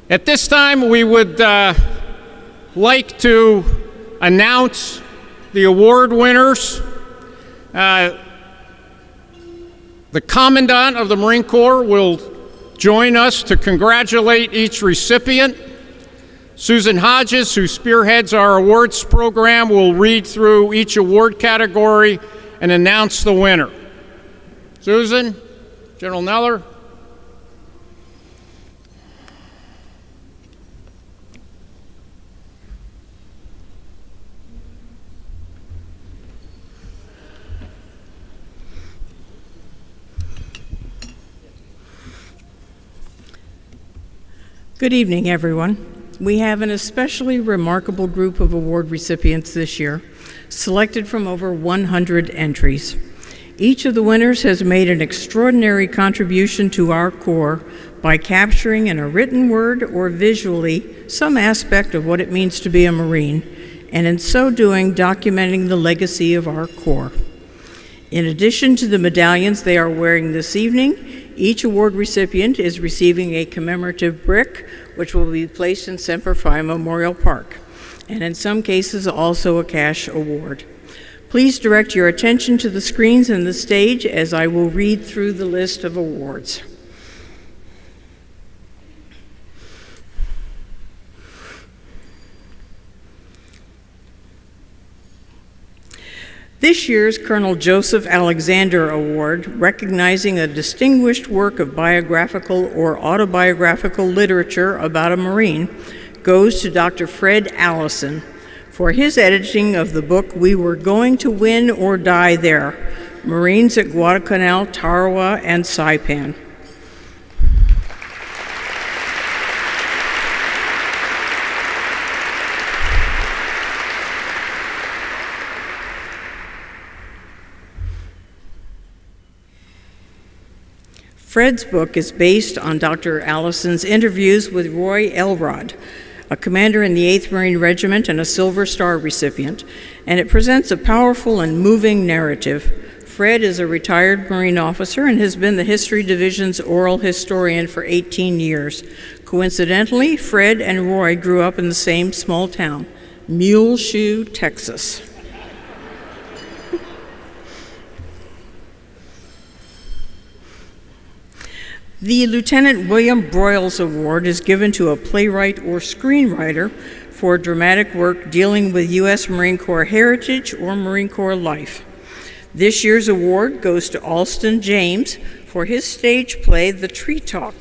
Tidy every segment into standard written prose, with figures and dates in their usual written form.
At this time, we would like to announce the award winners. The Commandant of the Marine Corps will join us to congratulate each recipient. Susan Hodges, who spearheads our awards program, will read through each award category and announce the winner. Susan, General Neller. Good evening, everyone. We have an especially remarkable group of award recipients this year, selected from over 100 entries. Each of the winners has made an extraordinary contribution to our Corps by capturing in a written word or visually some aspect of what it means to be a Marine, and in so doing, documenting the legacy of our Corps. In addition to the medallions they are wearing this evening, each award recipient is receiving a commemorative brick, which will be placed in Semper Fi Memorial Park, and in some cases also a cash award. Please direct your attention to the screens and the stage as I will read through the list of awards. This year's Colonel Joseph Alexander Award, recognizing a distinguished work of biographical or autobiographical literature about a Marine, goes to Dr. Fred Allison for his editing of the book We Were Going to Win or Die There, Marines at Guadalcanal, Tarawa, and Saipan. Fred's book is based on Dr. Allison's interviews with Roy Elrod, a commander in the 8th Marine Regiment and a Silver Star recipient, and it presents a powerful and moving narrative. Fred is a retired Marine officer and has been the History Division's oral historian for 18 years. Coincidentally, Fred and Roy grew up in the same small town, Muleshoe, Texas. The Lieutenant William Broyles Award is given to a playwright or screenwriter for dramatic work dealing with U.S. Marine Corps heritage or Marine Corps life. This year's award goes to Alston James for his stage play, The Tree Talk.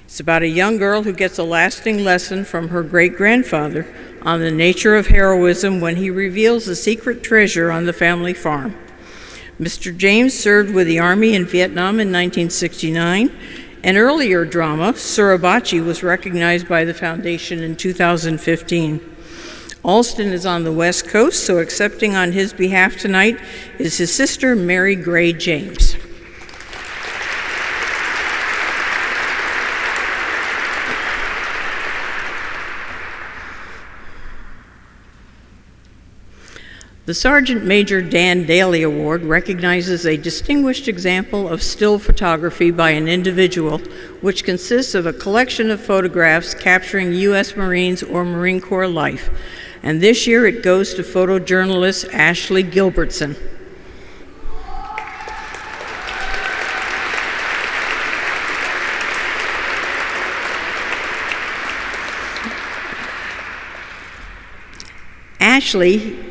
It's about a young girl who gets a lasting lesson from her great-grandfather on the nature of heroism when he reveals a secret treasure on the family farm. Mr. James served with the Army in Vietnam in 1969. An earlier drama, Suribachi, was recognized by the Foundation in 2015. Alston is on the West Coast, so accepting on his behalf tonight is his sister, Mary Gray James. The Sergeant Major Dan Daly Award recognizes a distinguished example of still photography by an individual, which consists of a collection of photographs capturing U.S. Marines or Marine Corps life. And this year it goes to photojournalist Ashley Gilbertson. Ashley,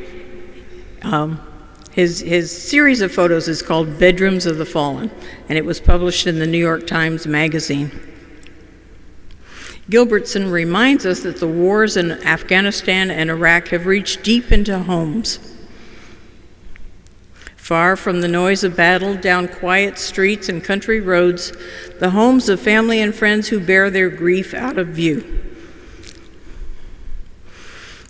his series of photos is called Bedrooms of the Fallen, and it was published in the New York Times Magazine. Gilbertson reminds us that the wars in Afghanistan and Iraq have reached deep into homes. Far from the noise of battle, down quiet streets and country roads, the homes of family and friends who bear their grief out of view.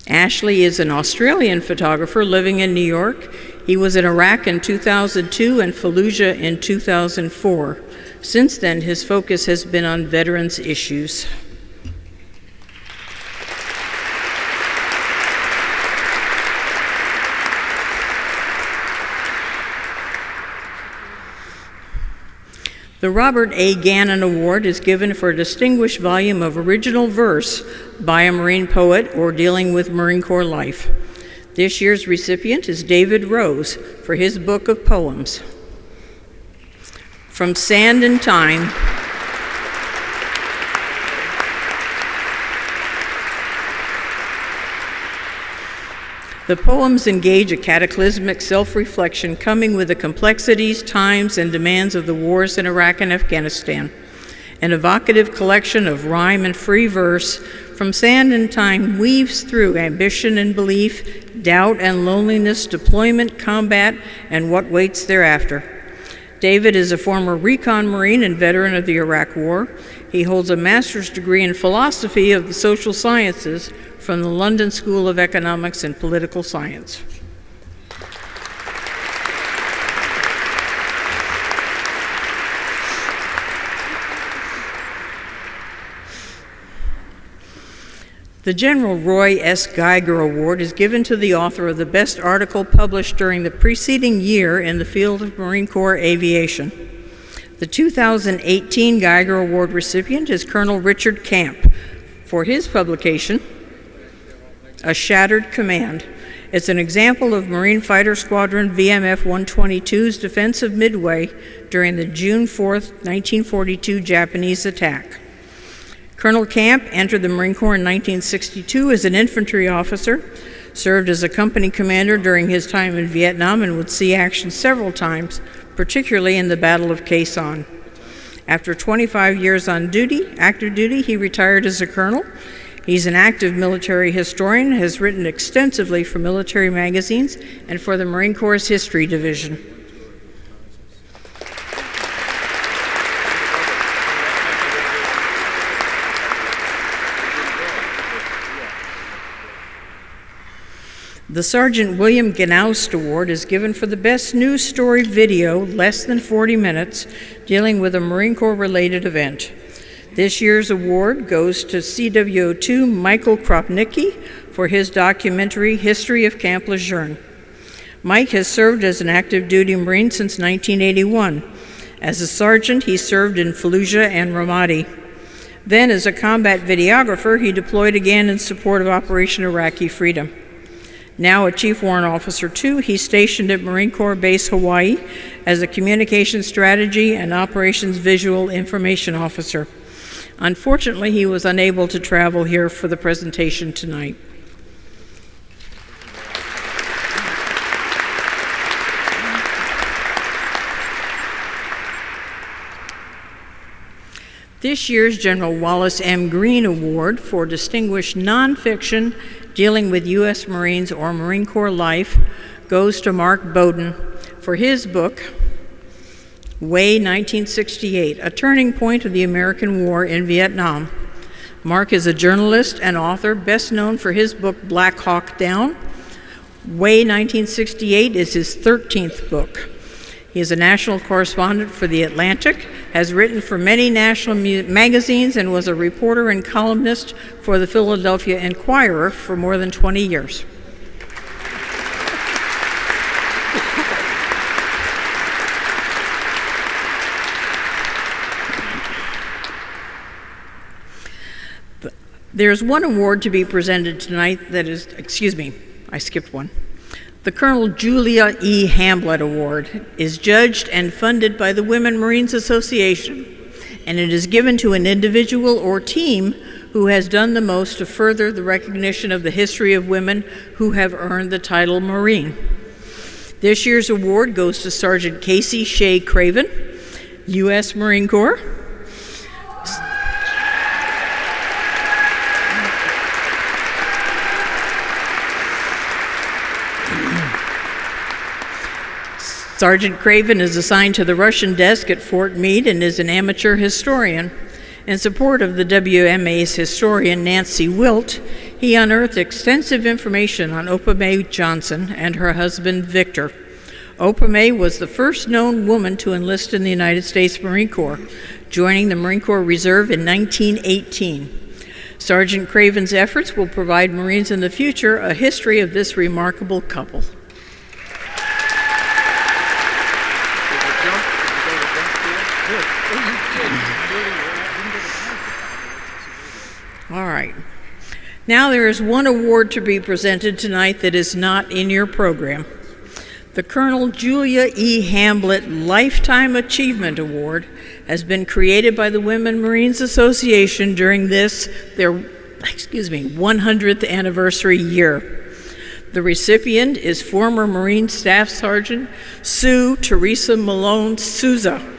Ashley is an Australian photographer living in New York. He was in Iraq in 2002 and Fallujah in 2004. Since then, his focus has been on veterans issues. The Robert A. Gannon Award is given for a distinguished volume of original verse by a Marine poet or dealing with Marine Corps life. This year's recipient is David Rose for his book of poems. From Sand and Time, the poems engage a cataclysmic self-reflection coming with the complexities, times, and demands of the wars in Iraq and Afghanistan. An evocative collection of rhyme and free verse from Sand and Time weaves through ambition and belief, doubt and loneliness, deployment, combat, and what waits thereafter. David is a former recon Marine and veteran of the Iraq War. He holds a master's degree in philosophy of the social sciences from the London School of Economics and Political Science. The General Roy S. Geiger Award is given to the author of the best article published during the preceding year in the field of Marine Corps aviation. The 2018 Geiger Award recipient is Colonel Richard Camp for his publication, A Shattered Command. It's an example of Marine Fighter Squadron VMF 122's defense of Midway during the June 4, 1942 Japanese attack. Colonel Camp entered the Marine Corps in 1962 as an infantry officer, served as a company commander during his time in Vietnam, and would see action several times, particularly in the Battle of Quai Son. After 25 years on active duty, he retired as a colonel. He's an active military historian, has written extensively for military magazines and for the Marine Corps' History Division. The Sergeant William Gnaust Award is given for the best news story video, less than 40 minutes, dealing with a Marine Corps-related event. This year's award goes to CWO2 Michael Kropnicki for his documentary, History of Camp Lejeune. Mike has served as an active duty Marine since 1981. As a sergeant, he served in Fallujah and Ramadi. Then, as a combat videographer, he deployed again in support of Operation Iraqi Freedom. Now a Chief Warrant Officer 2, he's stationed at Marine Corps Base Hawaii as a Communication Strategy and Operations Visual Information Officer. Unfortunately, he was unable to travel here for the presentation tonight. This year's General Wallace M. Green Award for Distinguished Nonfiction dealing with U.S. Marines or Marine Corps life goes to Mark Boden for his book, Way 1968, A Turning Point of the American War in Vietnam. Mark is a journalist and author, best known for his book, Black Hawk Down. Way 1968 is his 13th book. He is a national correspondent for The Atlantic, has written for many national magazines, and was a reporter and columnist for the Philadelphia Inquirer for more than 20 years. There's one award to be presented tonight that is, I skipped one. The Colonel Julia E. Hamblett Award is judged and funded by the Women Marines Association, and it is given to an individual or team who has done the most to further the recognition of the history of women who have earned the title Marine. This year's award goes to Sergeant Casey Shea Craven, U.S. Marine Corps. Sergeant Craven is assigned to the Russian desk at Fort Meade and is an amateur historian. In support of the WMA's historian Nancy Wilt, he unearthed extensive information on Opa May Johnson and her husband Victor. Opa May was the first known woman to enlist in the United States Marine Corps, joining the Marine Corps Reserve in 1918. Sergeant Craven's efforts will provide Marines in the future a history of this remarkable couple. All right. Now there is one award to be presented tonight that is not in your program. The Colonel Julia E. Hamblett Lifetime Achievement Award has been created by the Women Marines Association during their 100th anniversary year. The recipient is former Marine Staff Sergeant Sue Teresa Malone Souza.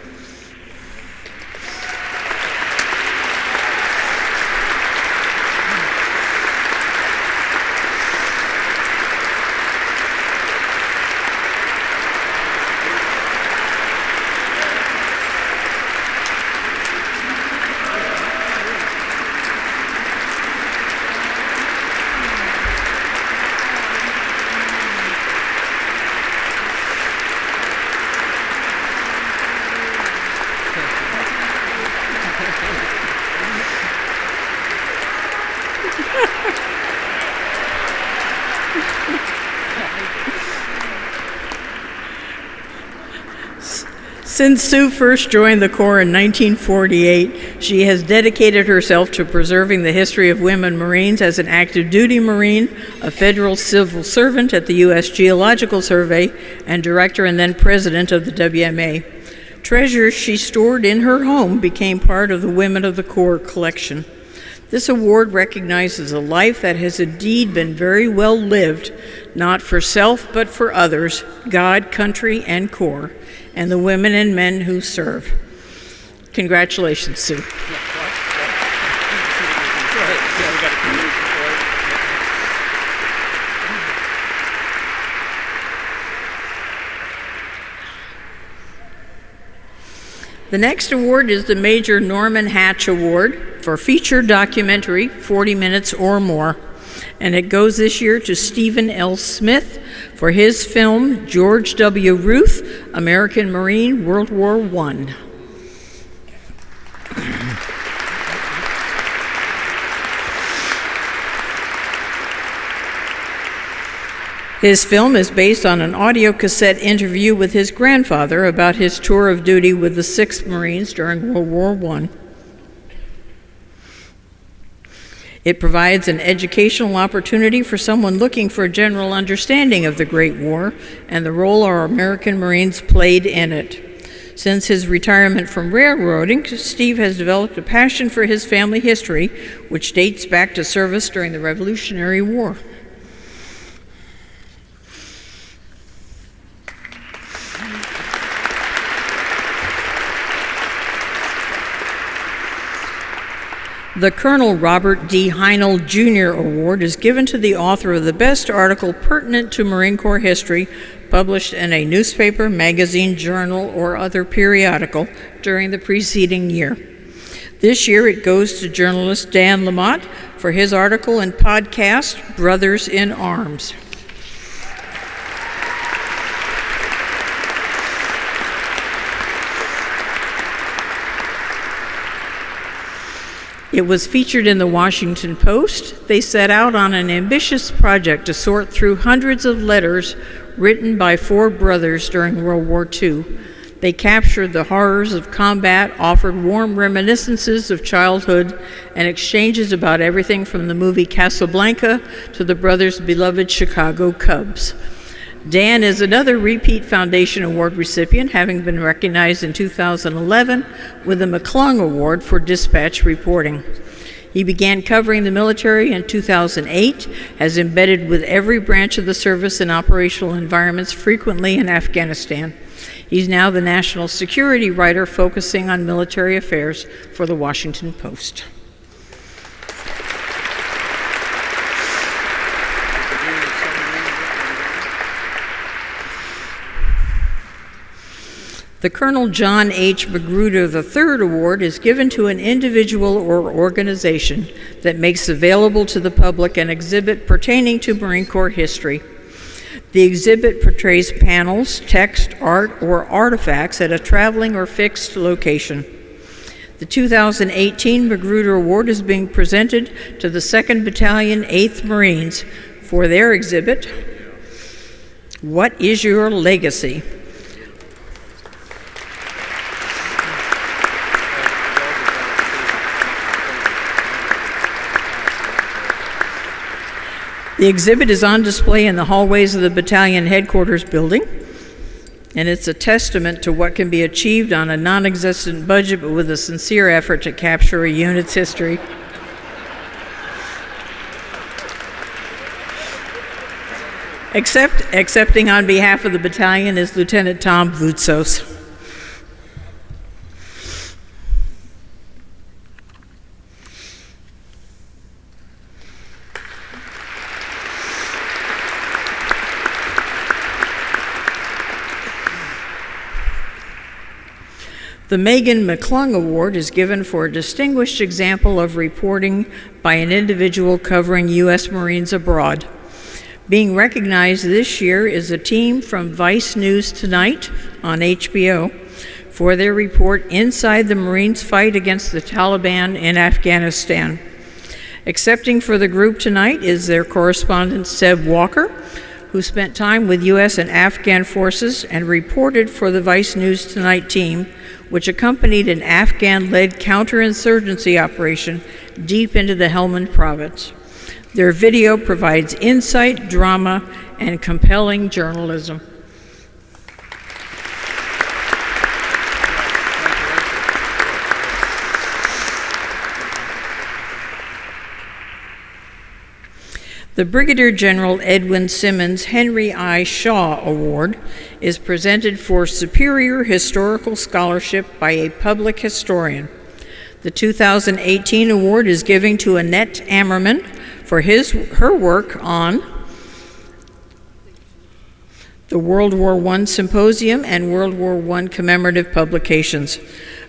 Since Sue first joined the Corps in 1948, she has dedicated herself to preserving the history of women Marines as an active duty Marine, a federal civil servant at the U.S. Geological Survey, and director and then president of the WMA. Treasures she stored in her home became part of the Women of the Corps collection. This award recognizes a life that has indeed been very well lived, not for self but for others, God, country, and Corps, and the women and men who serve. Congratulations, Sue. The next award is the Major Norman Hatch Award for feature documentary, 40 minutes or more. And it goes this year to Stephen L. Smith for his film, George W. Ruth, American Marine, World War I. His film is based on an audio cassette interview with his grandfather about his tour of duty with the 6th Marines during World War I. It provides an educational opportunity for someone looking for a general understanding of the Great War and the role our American Marines played in it. Since his retirement from railroading, Steve has developed a passion for his family history, which dates back to service during the Revolutionary War. The Colonel Robert D. Heinel Jr. Award is given to the author of the best article pertinent to Marine Corps history, published in a newspaper, magazine, journal, or other periodical during the preceding year. This year it goes to journalist Dan Lamott for his article and podcast, Brothers in Arms. It was featured in the Washington Post. They set out on an ambitious project to sort through hundreds of letters written by 4 brothers during World War II. They captured the horrors of combat, offered warm reminiscences of childhood, and exchanges about everything from the movie Casablanca to the brothers' beloved Chicago Cubs. Dan is another repeat Foundation Award recipient, having been recognized in 2011 with the Mcclung Award for dispatch reporting. He began covering the military in 2008, has embedded with every branch of the service in operational environments, frequently in Afghanistan. He's now the national security writer focusing on military affairs for the Washington Post. The Colonel John H. Magruder III Award is given to an individual or organization that makes available to the public an exhibit pertaining to Marine Corps history. The exhibit portrays panels, text, art, or artifacts at a traveling or fixed location. The 2018 Mcgruder Award is being presented to the 2nd Battalion, 8th Marines for their exhibit, What is Your Legacy? The exhibit is on display in the hallways of the battalion headquarters building, and it's a testament to what can be achieved on a non-existent budget, but with a sincere effort to capture a unit's history. Accepting on behalf of the battalion is Lieutenant Tom Vutsos. The Mcclung Award is given for a distinguished example of reporting by an individual covering U.S. Marines abroad. Being recognized this year is a team from Vice News Tonight on HBO for their report Inside the Marines' Fight Against the Taliban in Afghanistan. Accepting for the group tonight is their correspondent Seb Walker, who spent time with U.S. and Afghan forces and reported for the Vice News Tonight team, which accompanied an Afghan-led counterinsurgency operation deep into the Helmand province. Their video provides insight, drama, and compelling journalism. The Brigadier General Edwin Simmons Henry I. Shaw Award is presented for superior historical scholarship by a public historian. The 2018 award is given to Annette Ammerman for her work on the World War I Symposium and World War I commemorative publications.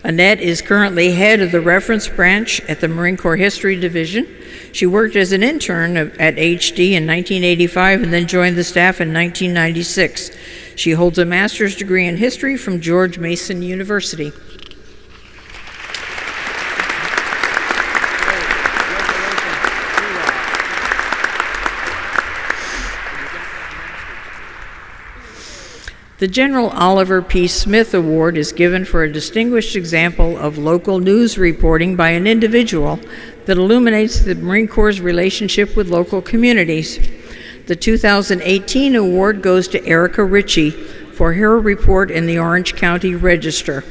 Annette is currently head of the reference branch at the Marine Corps History Division. She worked as an intern at HD in 1985 and then joined the staff in 1996. She holds a master's degree in history from George Mason University. The General Oliver P. Smith Award is given for a distinguished example of local news reporting by an individual that illuminates the Marine Corps' relationship with local communities. The 2018 award goes to Erica Ritchie for her report in the Orange County Register.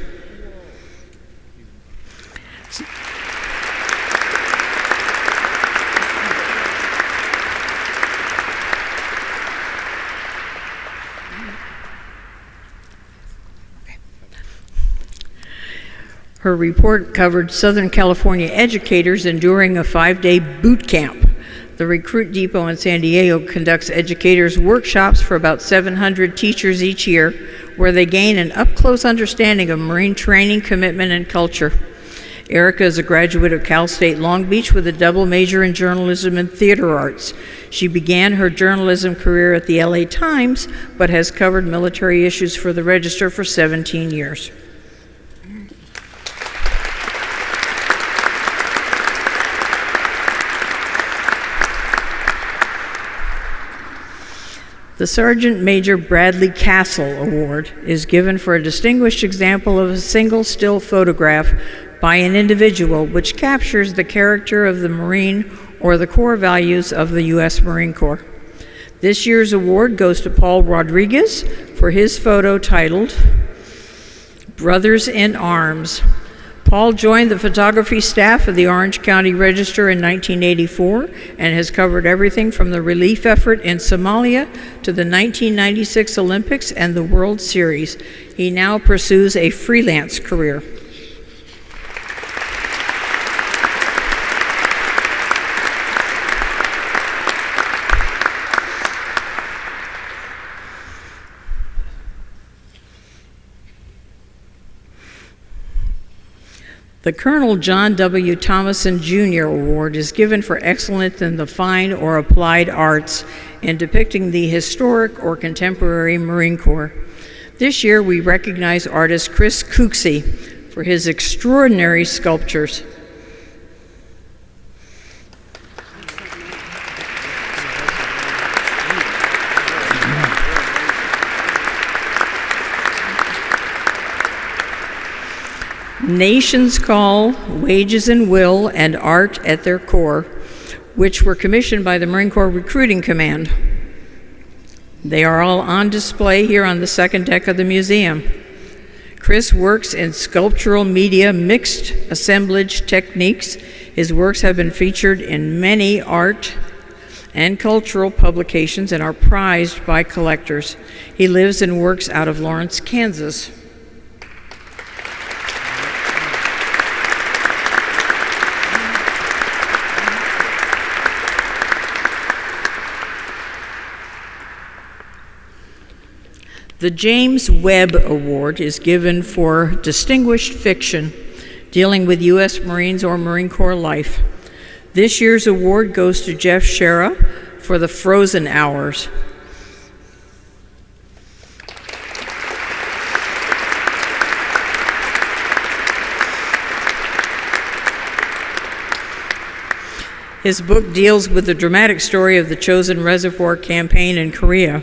Her report covered Southern California educators enduring a 5-day boot camp. The Recruit Depot in San Diego conducts educators' workshops for about 700 teachers each year, where they gain an up-close understanding of Marine training, commitment, and culture. Erica is a graduate of Cal State Long Beach with a double major in journalism and theater arts. She began her journalism career at the LA Times, but has covered military issues for the Register for 17 years. The Sergeant Major Bradley Castle Award is given for a distinguished example of a single still photograph by an individual which captures the character of the Marine or the core values of the U.S. Marine Corps. This year's award goes to Paul Rodriguez for his photo titled Brothers in Arms. Paul joined the photography staff of the Orange County Register in 1984 and has covered everything from the relief effort in Somalia to the 1996 Olympics and the World Series. He now pursues a freelance career. The Colonel John W. Thomason Jr. Award is given for excellence in the fine or applied arts in depicting the historic or contemporary Marine Corps. This year we recognize artist Chris Cooksey for his extraordinary sculptures. Nations Call, Wages and Will, and Art at their core. which were commissioned by the Marine Corps Recruiting Command. They are all on display here on the second deck of the museum. Chris works in sculptural media mixed assemblage techniques. His works have been featured in many art and cultural publications and are prized by collectors. He lives and works out of Lawrence, Kansas. The James Webb Award is given for distinguished fiction dealing with U.S. Marines or Marine Corps life. This year's award goes to Jeff Shera for The Frozen Hours. His book deals with the dramatic story of the Chosin Reservoir Campaign in Korea.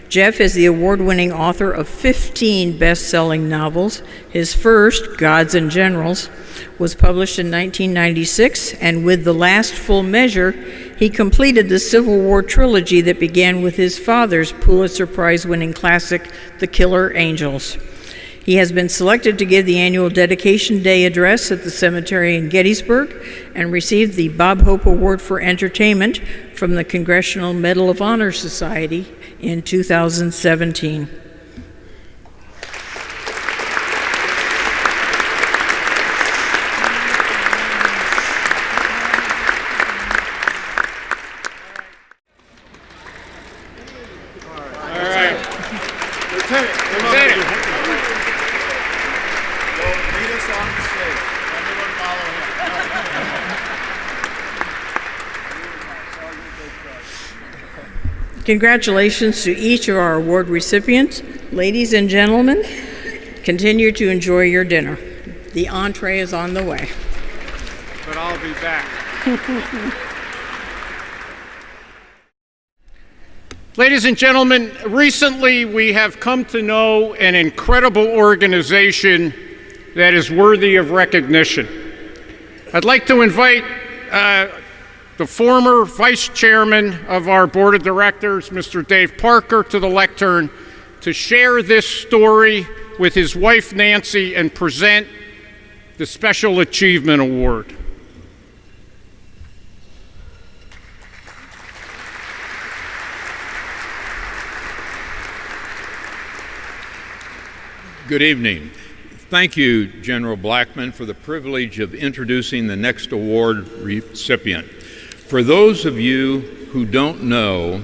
Jeff is the award-winning author of 15 best-selling novels. His first, Gods and Generals, was published in 1996, and with The Last Full Measure, he completed the Civil War trilogy that began with his father's Pulitzer Prize-winning classic, The Killer Angels. He has been selected to give the annual Dedication Day address at the cemetery in Gettysburg and received the Bob Hope Award for Entertainment from the Congressional Medal of Honor Society in 2017. Congratulations to each of our award recipients. Ladies and gentlemen, continue to enjoy your dinner. The entree is on the way. But I'll be back. Ladies and gentlemen, recently we have come to know an incredible organization that is worthy of recognition. I'd like to invite the former vice chairman of our board of directors, Mr. Dave Parker, to the lectern to share this story with his wife, Nancy, and present the Special Achievement Award. Good evening. Thank you, General Blackman, for the privilege of introducing the next award recipient. For those of you who don't know,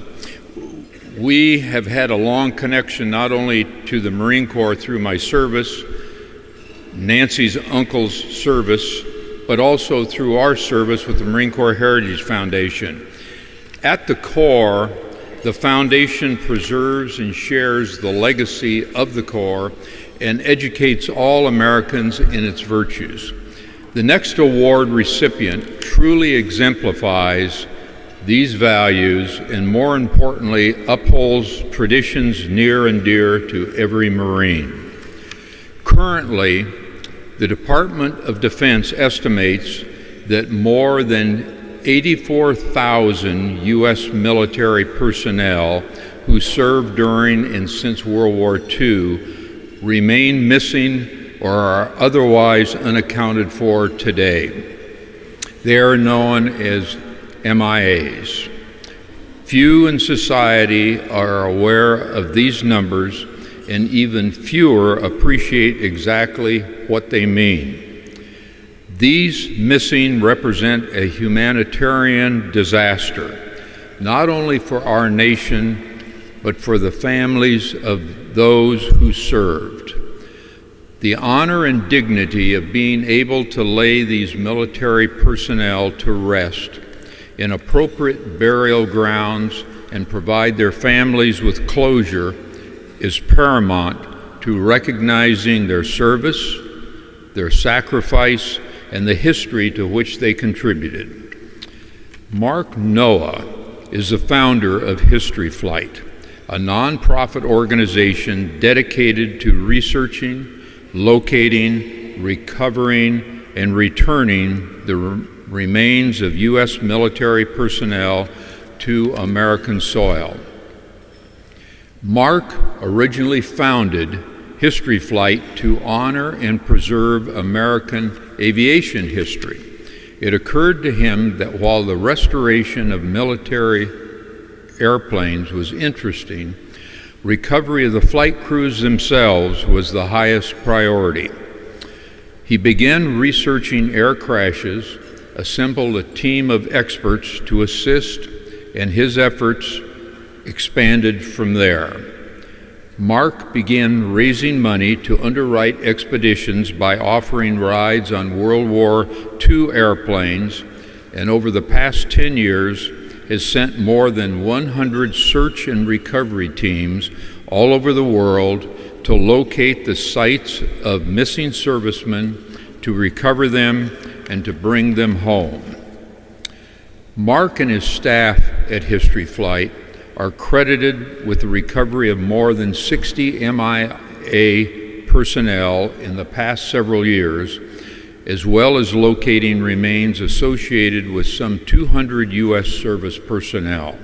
we have had a long connection not only to the Marine Corps through my service, Nancy's uncle's service, but also through our service with the Marine Corps Heritage Foundation. At the core, the foundation preserves and shares the legacy of the Corps and educates all Americans in its virtues. The next award recipient truly exemplifies these values and, more importantly, upholds traditions near and dear to every Marine. Currently, the Department of Defense estimates that more than 84,000 U.S. military personnel who served during and since World War II remain missing or are otherwise unaccounted for today. They are known as MIAs. Few in society are aware of these numbers, and even fewer appreciate exactly what they mean. These missing represent a humanitarian disaster, not only for our nation, but for the families of those who served. The honor and dignity of being able to lay these military personnel to rest in appropriate burial grounds and provide their families with closure is paramount to recognizing their service, their sacrifice, and the history to which they contributed. Mark Noah is the founder of History Flight, a nonprofit organization dedicated to researching, locating, recovering, and returning the remains of U.S. military personnel to American soil. Mark originally founded History Flight to honor and preserve American aviation history. It occurred to him that while the restoration of military airplanes was interesting, recovery of the flight crews themselves was the highest priority. He began researching air crashes, assembled a team of experts to assist, and his efforts expanded from there. Mark began raising money to underwrite expeditions by offering rides on World War II airplanes, and over the past 10 years has sent more than 100 search and recovery teams all over the world to locate the sites of missing servicemen, to recover them, and to bring them home. Mark and his staff at History Flight are credited with the recovery of more than 60 MIA personnel in the past several years, as well as locating remains associated with some 200 U.S. service personnel.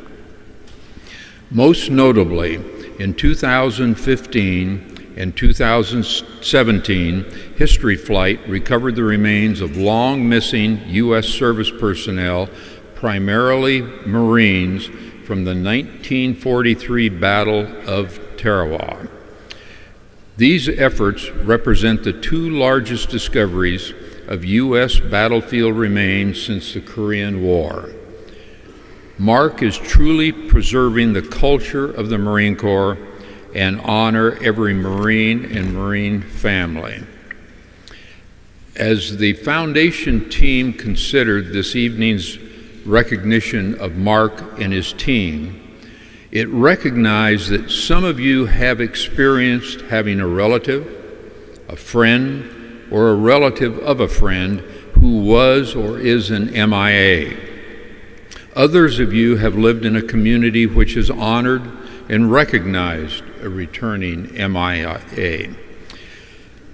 Most notably, in 2015 and 2017, History Flight recovered the remains of long-missing U.S. service personnel, primarily Marines, from the 1943 Battle of Tarawa. These efforts represent the two largest discoveries of U.S. battlefield remains since the Korean War. Mark is truly preserving the culture of the Marine Corps and honor every Marine and Marine family. As the foundation team considered this evening's recognition of Mark and his team, it recognized that some of you have experienced having a relative, a friend, or a relative of a friend who was or is an MIA. Others of you have lived in a community which has honored and recognized a returning MIA.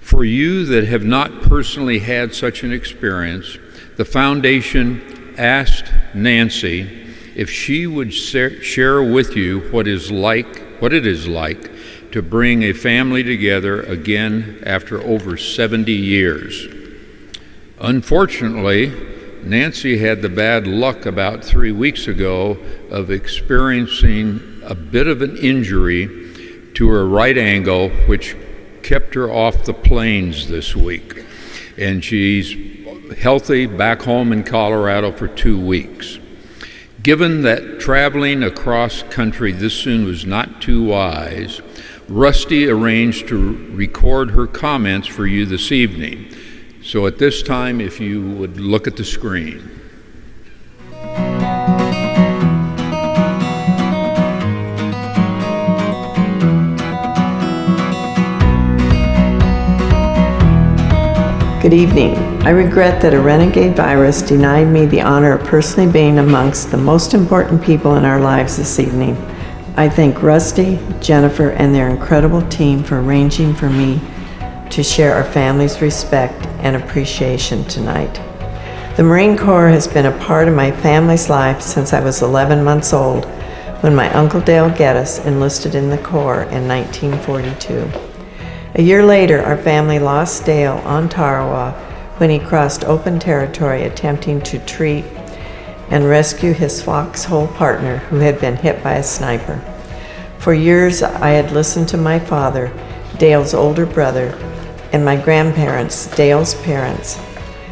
For you that have not personally had such an experience, the foundation asked Nancy if she would share with you what it is like to bring a family together again after over 70 years. Unfortunately, Nancy had the bad luck about 3 weeks ago of experiencing a bit of an injury to her right ankle, which kept her off the plains this week. And she's healthy back home in Colorado for 2 weeks. Given that traveling across country this soon was not too wise, Rusty arranged to record her comments for you this evening. So at this time, if you would look at the screen. Good evening. I regret that a renegade virus denied me the honor of personally being amongst the most important people in our lives this evening. I thank Rusty, Jennifer, and their incredible team for arranging for me to share our family's respect and appreciation tonight. The Marine Corps has been a part of my family's life since I was 11 months old, when my Uncle Dale Geddes enlisted in the Corps in 1942. A year later, our family lost Dale on Tarawa when he crossed open territory attempting to treat and rescue his foxhole partner who had been hit by a sniper. For years, I had listened to my father, Dale's older brother, and my grandparents, Dale's parents,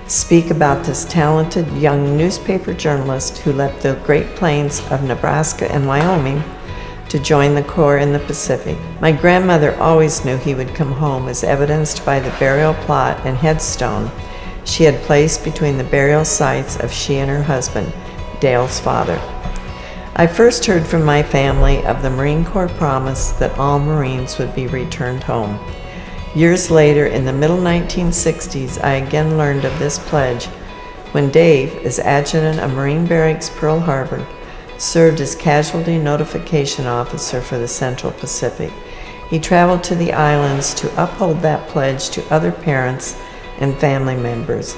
speak about this talented young newspaper journalist who left the Great Plains of Nebraska and Wyoming to join the Corps in the Pacific. My grandmother always knew he would come home, as evidenced by the burial plot and headstone she had placed between the burial sites of she and her husband, Dale's father. I first heard from my family of the Marine Corps promise that all Marines would be returned home. Years later, in the middle 1960s, I again learned of this pledge when Dave, as adjutant of Marine Barracks Pearl Harbor, served as casualty notification officer for the Central Pacific. He traveled to the islands to uphold that pledge to other parents and family members.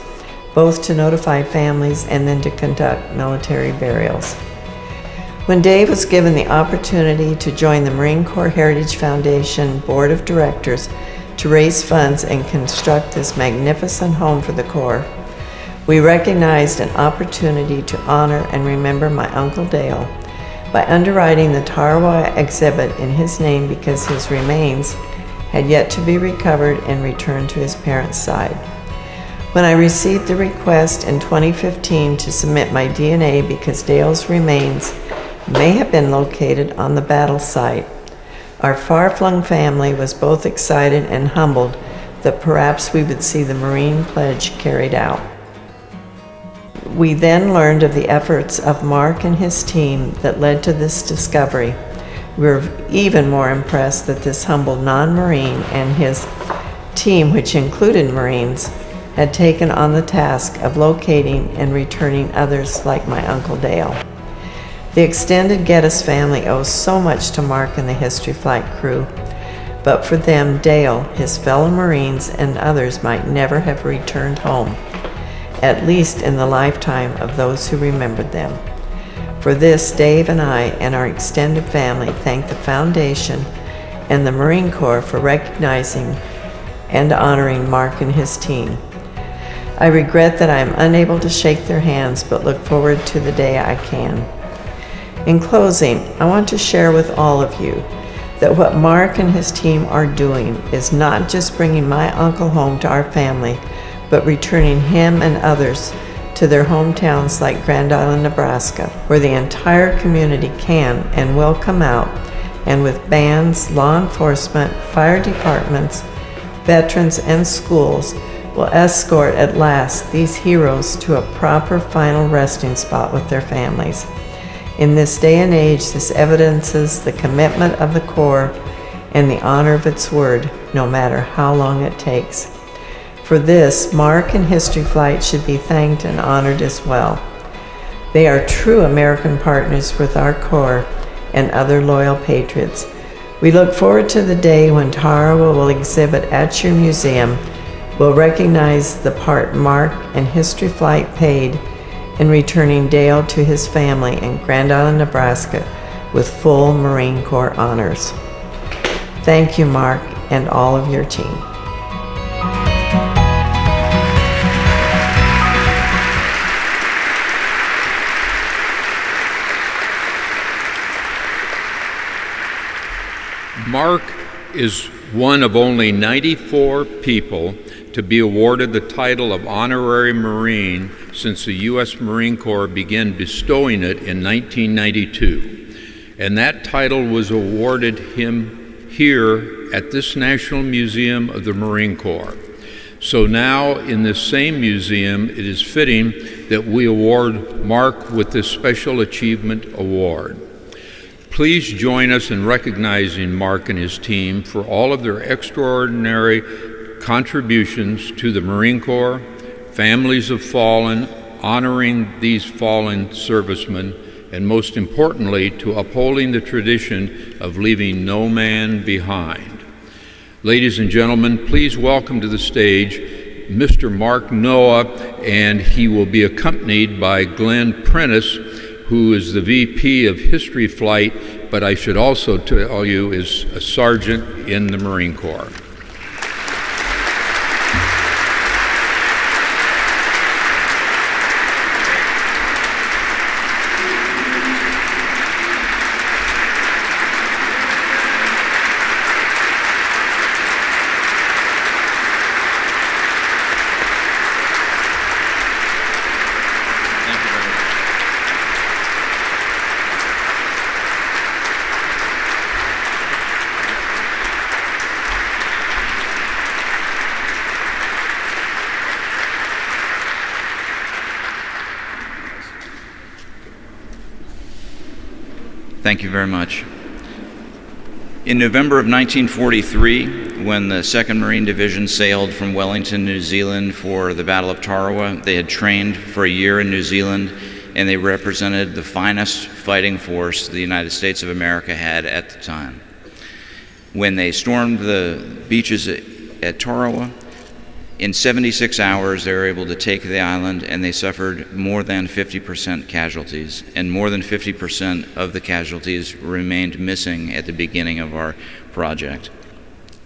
both to notify families and then to conduct military burials. When Dave was given the opportunity to join the Marine Corps Heritage Foundation Board of Directors to raise funds and construct this magnificent home for the Corps, we recognized an opportunity to honor and remember my Uncle Dale by underwriting the Tarawa exhibit in his name because his remains had yet to be recovered and returned to his parents' side. When I received the request in 2015 to submit my DNA because Dale's remains may have been located on the battle site, our far-flung family was both excited and humbled that perhaps we would see the Marine Pledge carried out. We then learned of the efforts of Mark and his team that led to this discovery. We were even more impressed that this humble non-Marine and his team, which included Marines, had taken on the task of locating and returning others like my Uncle Dale. The extended Geddes family owes so much to Mark and the History Flight crew, but for them, Dale, his fellow Marines, and others might never have returned home, at least in the lifetime of those who remembered them. For this, Dave and I and our extended family thank the Foundation and the Marine Corps for recognizing and honoring Mark and his team. I regret that I am unable to shake their hands, but look forward to the day I can. In closing, I want to share with all of you that what Mark and his team are doing is not just bringing my uncle home to our family, but returning him and others to their hometowns like Grand Island, Nebraska, where the entire community can and will come out, and with bands, law enforcement, fire departments, veterans, and schools will escort at last these heroes to a proper final resting spot with their families. In this day and age, this evidences the commitment of the Corps and the honor of its word, no matter how long it takes. For this, Mark and History Flight should be thanked and honored as well. They are true American partners with our Corps and other loyal patriots. We look forward to the day when Tarawa will exhibit at your museum, will recognize the part Mark and History Flight played in returning Dale to his family in Grand Island, Nebraska with full Marine Corps honors. Thank you, Mark, and all of your team. Mark is one of only 94 people to be awarded the title of Honorary Marine since the U.S. Marine Corps began bestowing it in 1992. And that title was awarded him here at this National Museum of the Marine Corps. So now in this same museum, it is fitting that we award Mark with this Special Achievement Award. Please join us in recognizing Mark and his team for all of their extraordinary contributions to the Marine Corps, families of fallen, honoring these fallen servicemen, and most importantly, to upholding the tradition of leaving no man behind. Ladies and gentlemen, please welcome to the stage Mr. Mark Noah, and he will be accompanied by Glenn Prentice, who is the VP of History Flight, but I should also tell you is a sergeant in the Marine Corps. Thank you very much. In November of 1943, when the 2nd Marine Division sailed from Wellington, New Zealand for the Battle of Tarawa, they had trained for a year in New Zealand, and they represented the finest fighting force the United States of America had at the time. When they stormed the beaches at Tarawa, In 76 hours, they were able to take the island, and they suffered more than 50% casualties, and more than 50% of the casualties remained missing at the beginning of our project.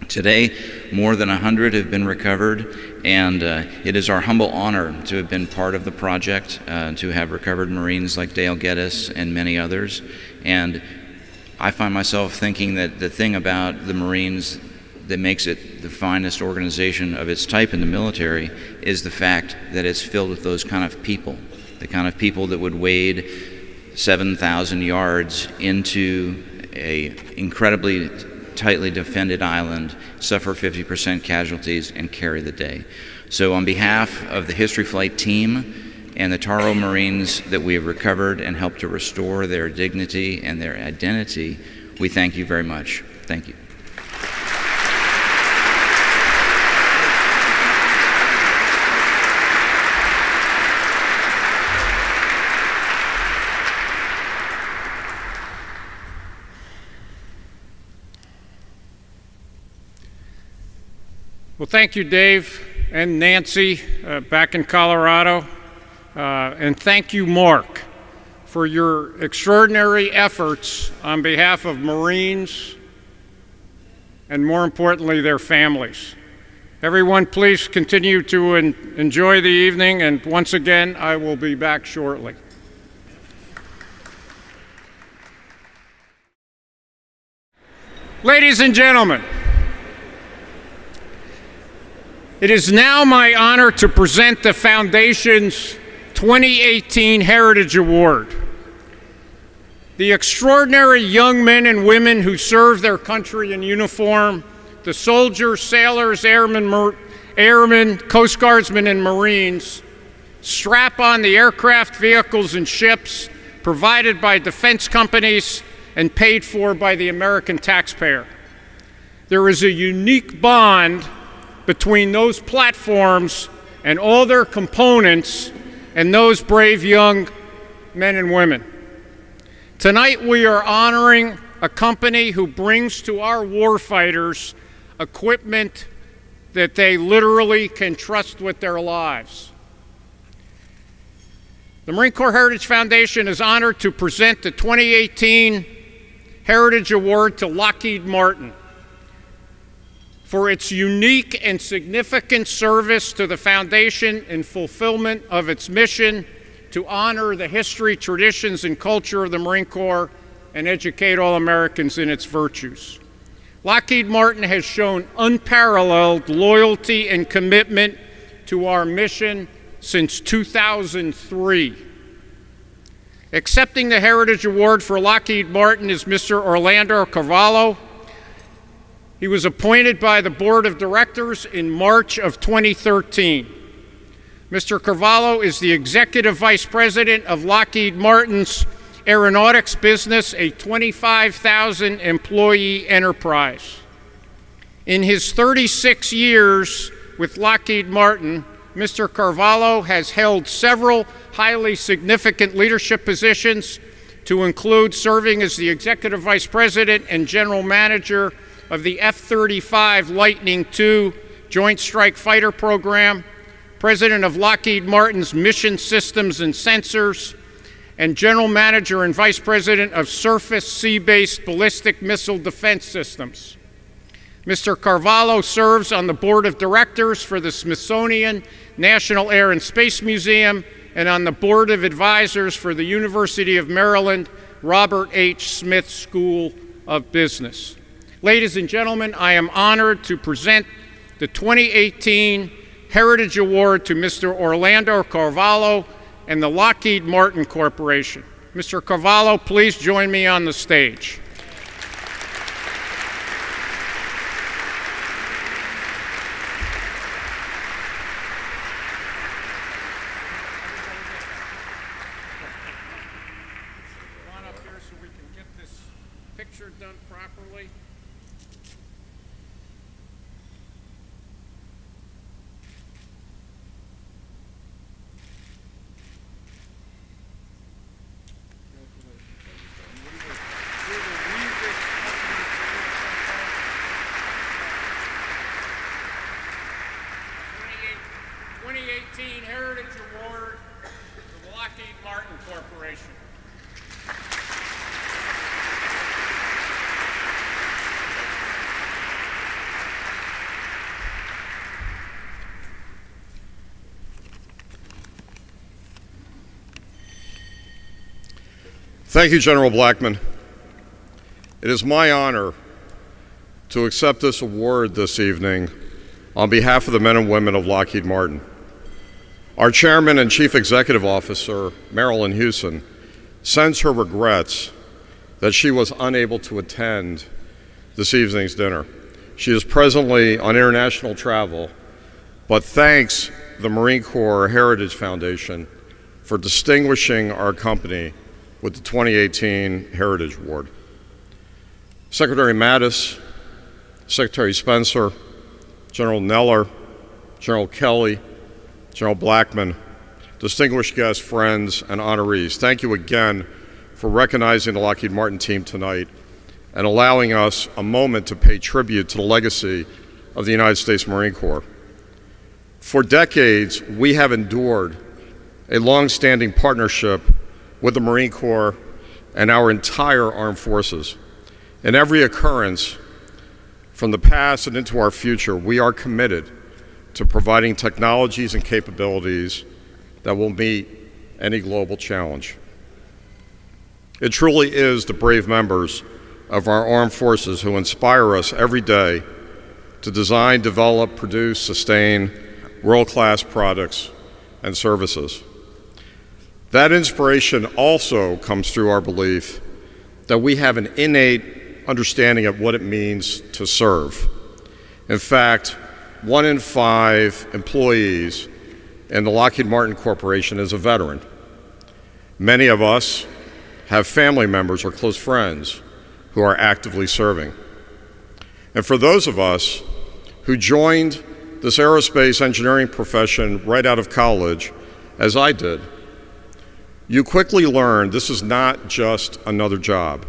Today, more than 100 have been recovered, and it is our humble honor to have been part of the project, to have recovered Marines like Dale Geddes and many others. And I find myself thinking that the thing about the Marines that makes it the finest organization of its type in the military is the fact that it's filled with those kind of people, the kind of people that would wade 7,000 yards into a incredibly tightly defended island, suffer 50% casualties, and carry the day. So on behalf of the History Flight team and the Taro Marines that we have recovered and helped to restore their dignity and their identity, we thank you very much. Thank you. Well, thank you, Dave and Nancy back in Colorado. And thank you, Mark, for your extraordinary efforts on behalf of Marines and, more importantly, their families. Everyone, please continue to enjoy the evening, and once again, I will be back shortly. Ladies and gentlemen, it is now my honor to present the Foundation's 2018 Heritage Award. The extraordinary young men and women who serve their country in uniform, the soldiers, sailors, airmen, Coast Guardsmen, and Marines, strap on the aircraft, vehicles, and ships provided by defense companies and paid for by the American taxpayer. There is a unique bond between those platforms and all their components and those brave young men and women. Tonight we are honoring a company who brings to our warfighters equipment that they literally can trust with their lives. The Marine Corps Heritage Foundation is honored to present the 2018 Heritage Award to Lockheed Martin for its unique and significant service to the Foundation in fulfillment of its mission to honor the history, traditions, and culture of the Marine Corps and educate all Americans in its virtues. Lockheed Martin has shown unparalleled loyalty and commitment to our mission since 2003. Accepting the Heritage Award for Lockheed Martin is Mr. Orlando Carvalho. He was appointed by the Board of Directors in March of 2013. Mr. Carvalho is the Executive Vice President of Lockheed Martin's Aeronautics business, a 25,000 employee enterprise. In his 36 years with Lockheed Martin, Mr. Carvalho has held several highly significant leadership positions, to include serving as the Executive Vice President and General Manager of the F-35 Lightning II Joint Strike Fighter Program, President of Lockheed Martin's Mission Systems and Sensors, and General Manager and Vice President of Surface Sea-Based Ballistic Missile Defense Systems. Mr. Carvalho serves on the Board of Directors for the Smithsonian National Air and Space Museum and on the Board of Advisors for the University of Maryland Robert H. Smith School of Business. Ladies and gentlemen, I am honored to present the 2018 Heritage Award to Mr. Orlando Carvalho and the Lockheed Martin Corporation. Mr. Carvalho, please join me on the stage. Come on up here so we can get this picture done properly. 2019 Heritage Award to the Lockheed Martin Corporation. Thank you, General Blackman. It is my honor to accept this award this evening on behalf of the men and women of Lockheed Martin. Our Chairman and Chief Executive Officer, Marilyn Hewson, sends her regrets that she was unable to attend this evening's dinner. She is presently on international travel, but thanks the Marine Corps Heritage Foundation for distinguishing our company with the 2018 Heritage Award. Secretary Mattis, Secretary Spencer, General Neller, General Kelly, General Blackman, distinguished guests, friends, and honorees, thank you again for recognizing the Lockheed Martin team tonight and allowing us a moment to pay tribute to the legacy of the United States Marine Corps. For decades, we have endured a long-standing partnership with the Marine Corps and our entire armed forces. In every occurrence, from the past and into our future, we are committed to providing technologies and capabilities that will meet any global challenge. It truly is the brave members of our armed forces who inspire us every day to design, develop, produce, sustain world-class products and services. That inspiration also comes through our belief that we have an innate understanding of what it means to serve. In fact, 1 in 5 employees in the Lockheed Martin Corporation is a veteran. Many of us have family members or close friends who are actively serving. And for those of us who joined this aerospace engineering profession right out of college, as I did, you quickly learn this is not just another job.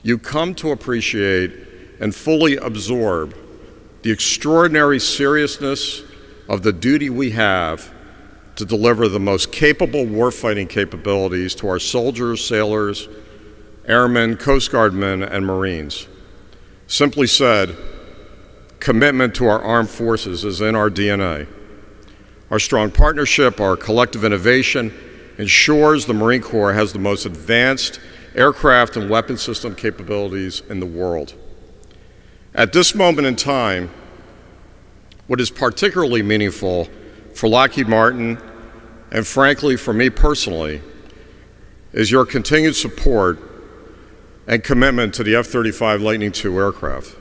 You come to appreciate and fully absorb the extraordinary seriousness of the duty we have to deliver the most capable warfighting capabilities to our soldiers, sailors, airmen, Coast Guardmen, and Marines. Simply said, commitment to our armed forces is in our DNA. Our strong partnership, our collective innovation, ensures the Marine Corps has the most advanced aircraft and weapon system capabilities in the world. At this moment in time, what is particularly meaningful for Lockheed Martin, and frankly for me personally, is your continued support and commitment to the F-35 Lightning II aircraft.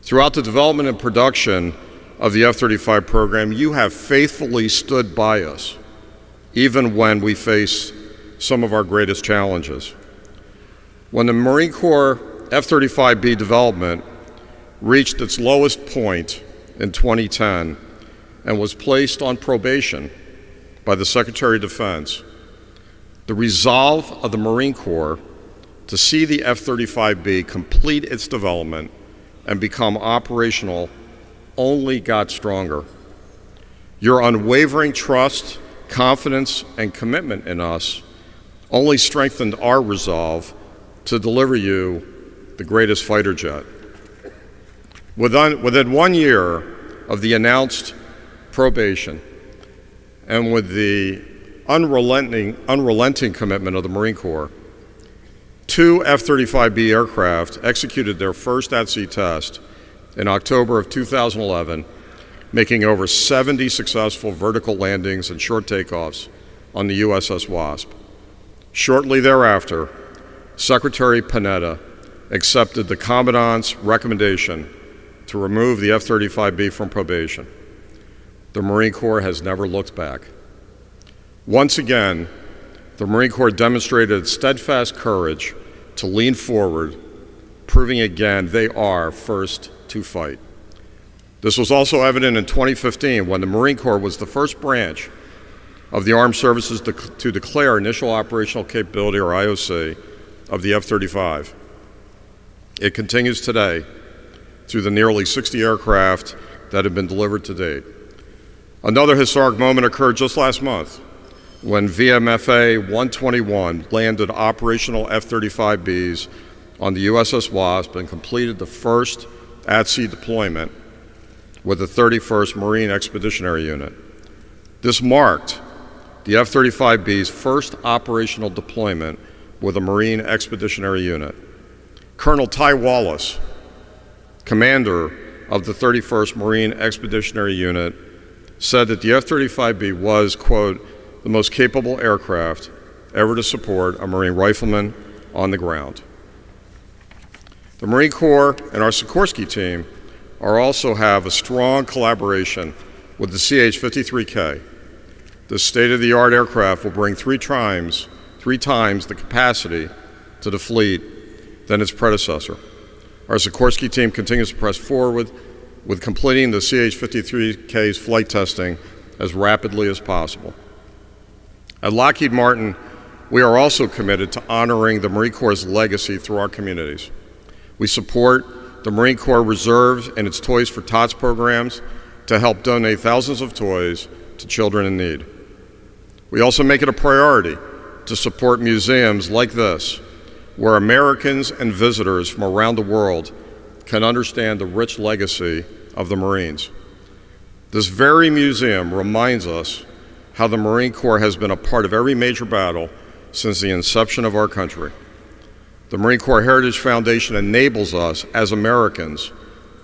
Throughout the development and production of the F-35 program, you have faithfully stood by us, even when we face some of our greatest challenges. When the Marine Corps F-35B development reached its lowest point in 2010 and was placed on probation by the Secretary of Defense, the resolve of the Marine Corps to see the F-35B complete its development and become operational only got stronger. Your unwavering trust, confidence, and commitment in us only strengthened our resolve to deliver you the greatest fighter jet. Within 1 year of the announced probation, and with the unrelenting commitment of the Marine Corps, 2 F-35B aircraft executed their first at-sea test in October of 2011, making over 70 successful vertical landings and short takeoffs on the USS Wasp. Shortly thereafter, Secretary Panetta accepted the Commandant's recommendation to remove the F-35B from probation. The Marine Corps has never looked back. Once again, the Marine Corps demonstrated its steadfast courage to lean forward, proving again they are first to fight. This was also evident in 2015 when the Marine Corps was the first branch of the Armed Services to declare Initial Operational Capability, or IOC, of the F-35. It continues today through the nearly 60 aircraft that have been delivered to date. Another historic moment occurred just last month when VMFA 121 landed operational F-35Bs on the USS Wasp and completed the first at-sea deployment with the 31st Marine Expeditionary Unit. This marked the F-35B's first operational deployment with a Marine Expeditionary Unit. Colonel Ty Wallace, commander of the 31st Marine Expeditionary Unit, said that the F-35B was, quote, the most capable aircraft ever to support a Marine rifleman on the ground. The Marine Corps and our Sikorsky team also have a strong collaboration with the CH-53K. This state-of-the-art aircraft will bring three times the capacity to the fleet than its predecessor. Our Sikorsky team continues to press forward with completing the CH-53K's flight testing as rapidly as possible. At Lockheed Martin, we are also committed to honoring the Marine Corps' legacy through our communities. We support the Marine Corps Reserves and its Toys for Tots programs to help donate thousands of toys to children in need. We also make it a priority to support museums like this, where Americans and visitors from around the world can understand the rich legacy of the Marines. This very museum reminds us how the Marine Corps has been a part of every major battle since the inception of our country. The Marine Corps Heritage Foundation enables us as Americans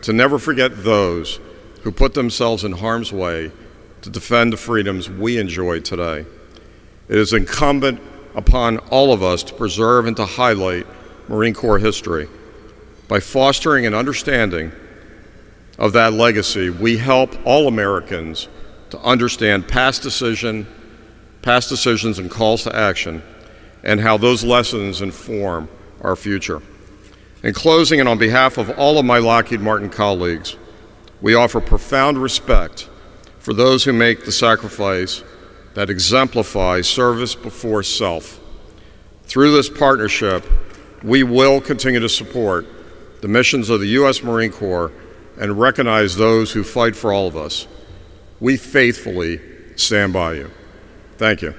to never forget those who put themselves in harm's way to defend the freedoms we enjoy today. It is incumbent upon all of us to preserve and to highlight Marine Corps history. By fostering an understanding of that legacy, we help all Americans to understand past decisions and calls to action, and how those lessons inform our future. In closing, and on behalf of all of my Lockheed Martin colleagues, we offer profound respect for those who make the sacrifice that exemplifies service before self. Through this partnership, we will continue to support the missions of the U.S. Marine Corps and recognize those who fight for all of us. We faithfully stand by you. Thank you.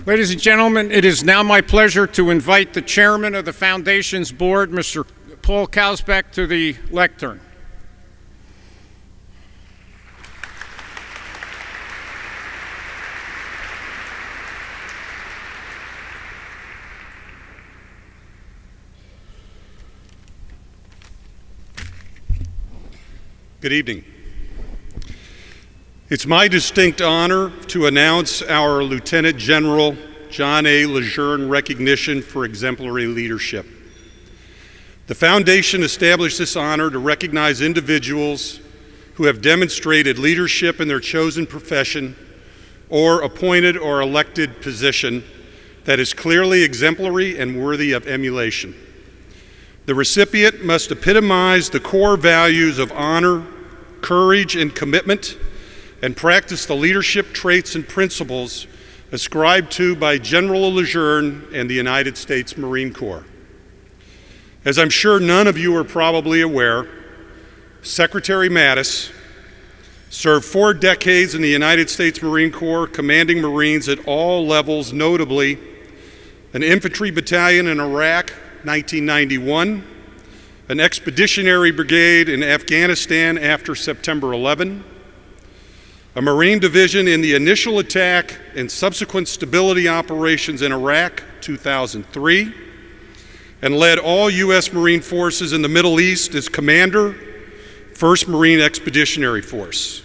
Ladies and gentlemen, it is now my pleasure to invite the chairman of the Foundation's board, Mr. Paul Kausbeck, to the lectern. Good evening. It's my distinct honor to announce our Lieutenant General John A. Lejeune Recognition for Exemplary Leadership. The Foundation established this honor to recognize individuals who have demonstrated leadership in their chosen profession or appointed or elected position that is clearly exemplary and worthy of emulation. The recipient must epitomize the core values of honor, courage, and commitment, and practice the leadership traits and principles ascribed to by General Lejeune and the United States Marine Corps. As I'm sure none of you are probably aware, Secretary Mattis served 4 decades in the United States Marine Corps, commanding Marines at all levels, notably an infantry battalion in Iraq, 1991, an expeditionary brigade in Afghanistan after September 11, a Marine division in the initial attack and subsequent stability operations in Iraq, 2003, and led all U.S. Marine forces in the Middle East as commander, 1st Marine Expeditionary Force.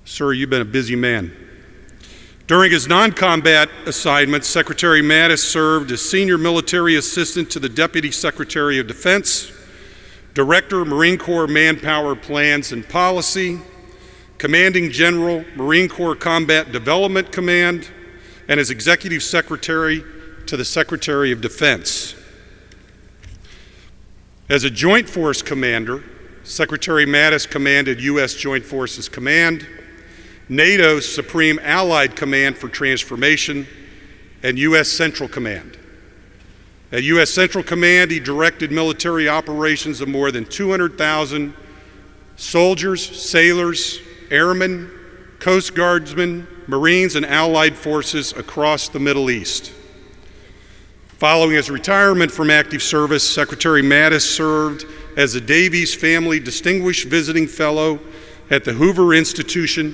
Sir, you've been a busy man. During his non-combat assignments, Secretary Mattis served as Senior Military Assistant to the Deputy Secretary of Defense, Director, Marine Corps Manpower Plans and Policy, Commanding General, Marine Corps Combat Development Command, and as Executive Secretary to the Secretary of Defense. As a Joint Force Commander, Secretary Mattis commanded U.S. Joint Forces Command, NATO's Supreme Allied Command for Transformation, and U.S. Central Command. At U.S. Central Command, he directed military operations of more than 200,000 soldiers, sailors, airmen, Coast Guardsmen, Marines, and Allied forces across the Middle East. Following his retirement from active service, Secretary Mattis served as a Davies Family Distinguished Visiting Fellow at the Hoover Institution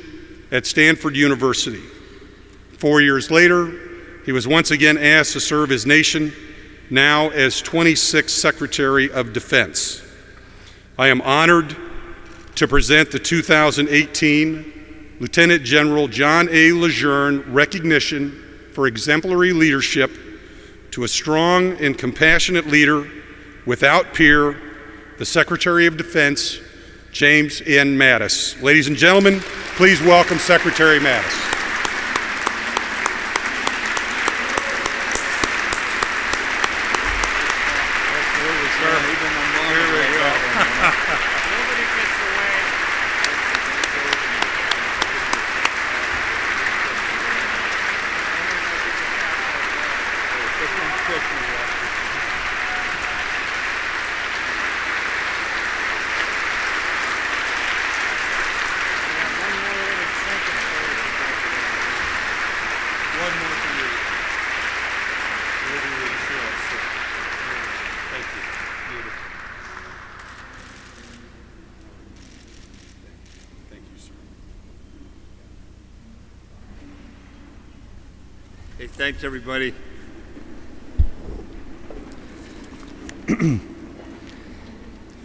at Stanford University. 4 years later, he was once again asked to serve his nation, now as 26th Secretary of Defense. I am honored to present the 2018 Lieutenant General John A. Lejeune Recognition for Exemplary Leadership to a strong and compassionate leader without peer, the Secretary of Defense, James N. Mattis. Ladies and gentlemen, please welcome Secretary Mattis. Hey, thanks, everybody.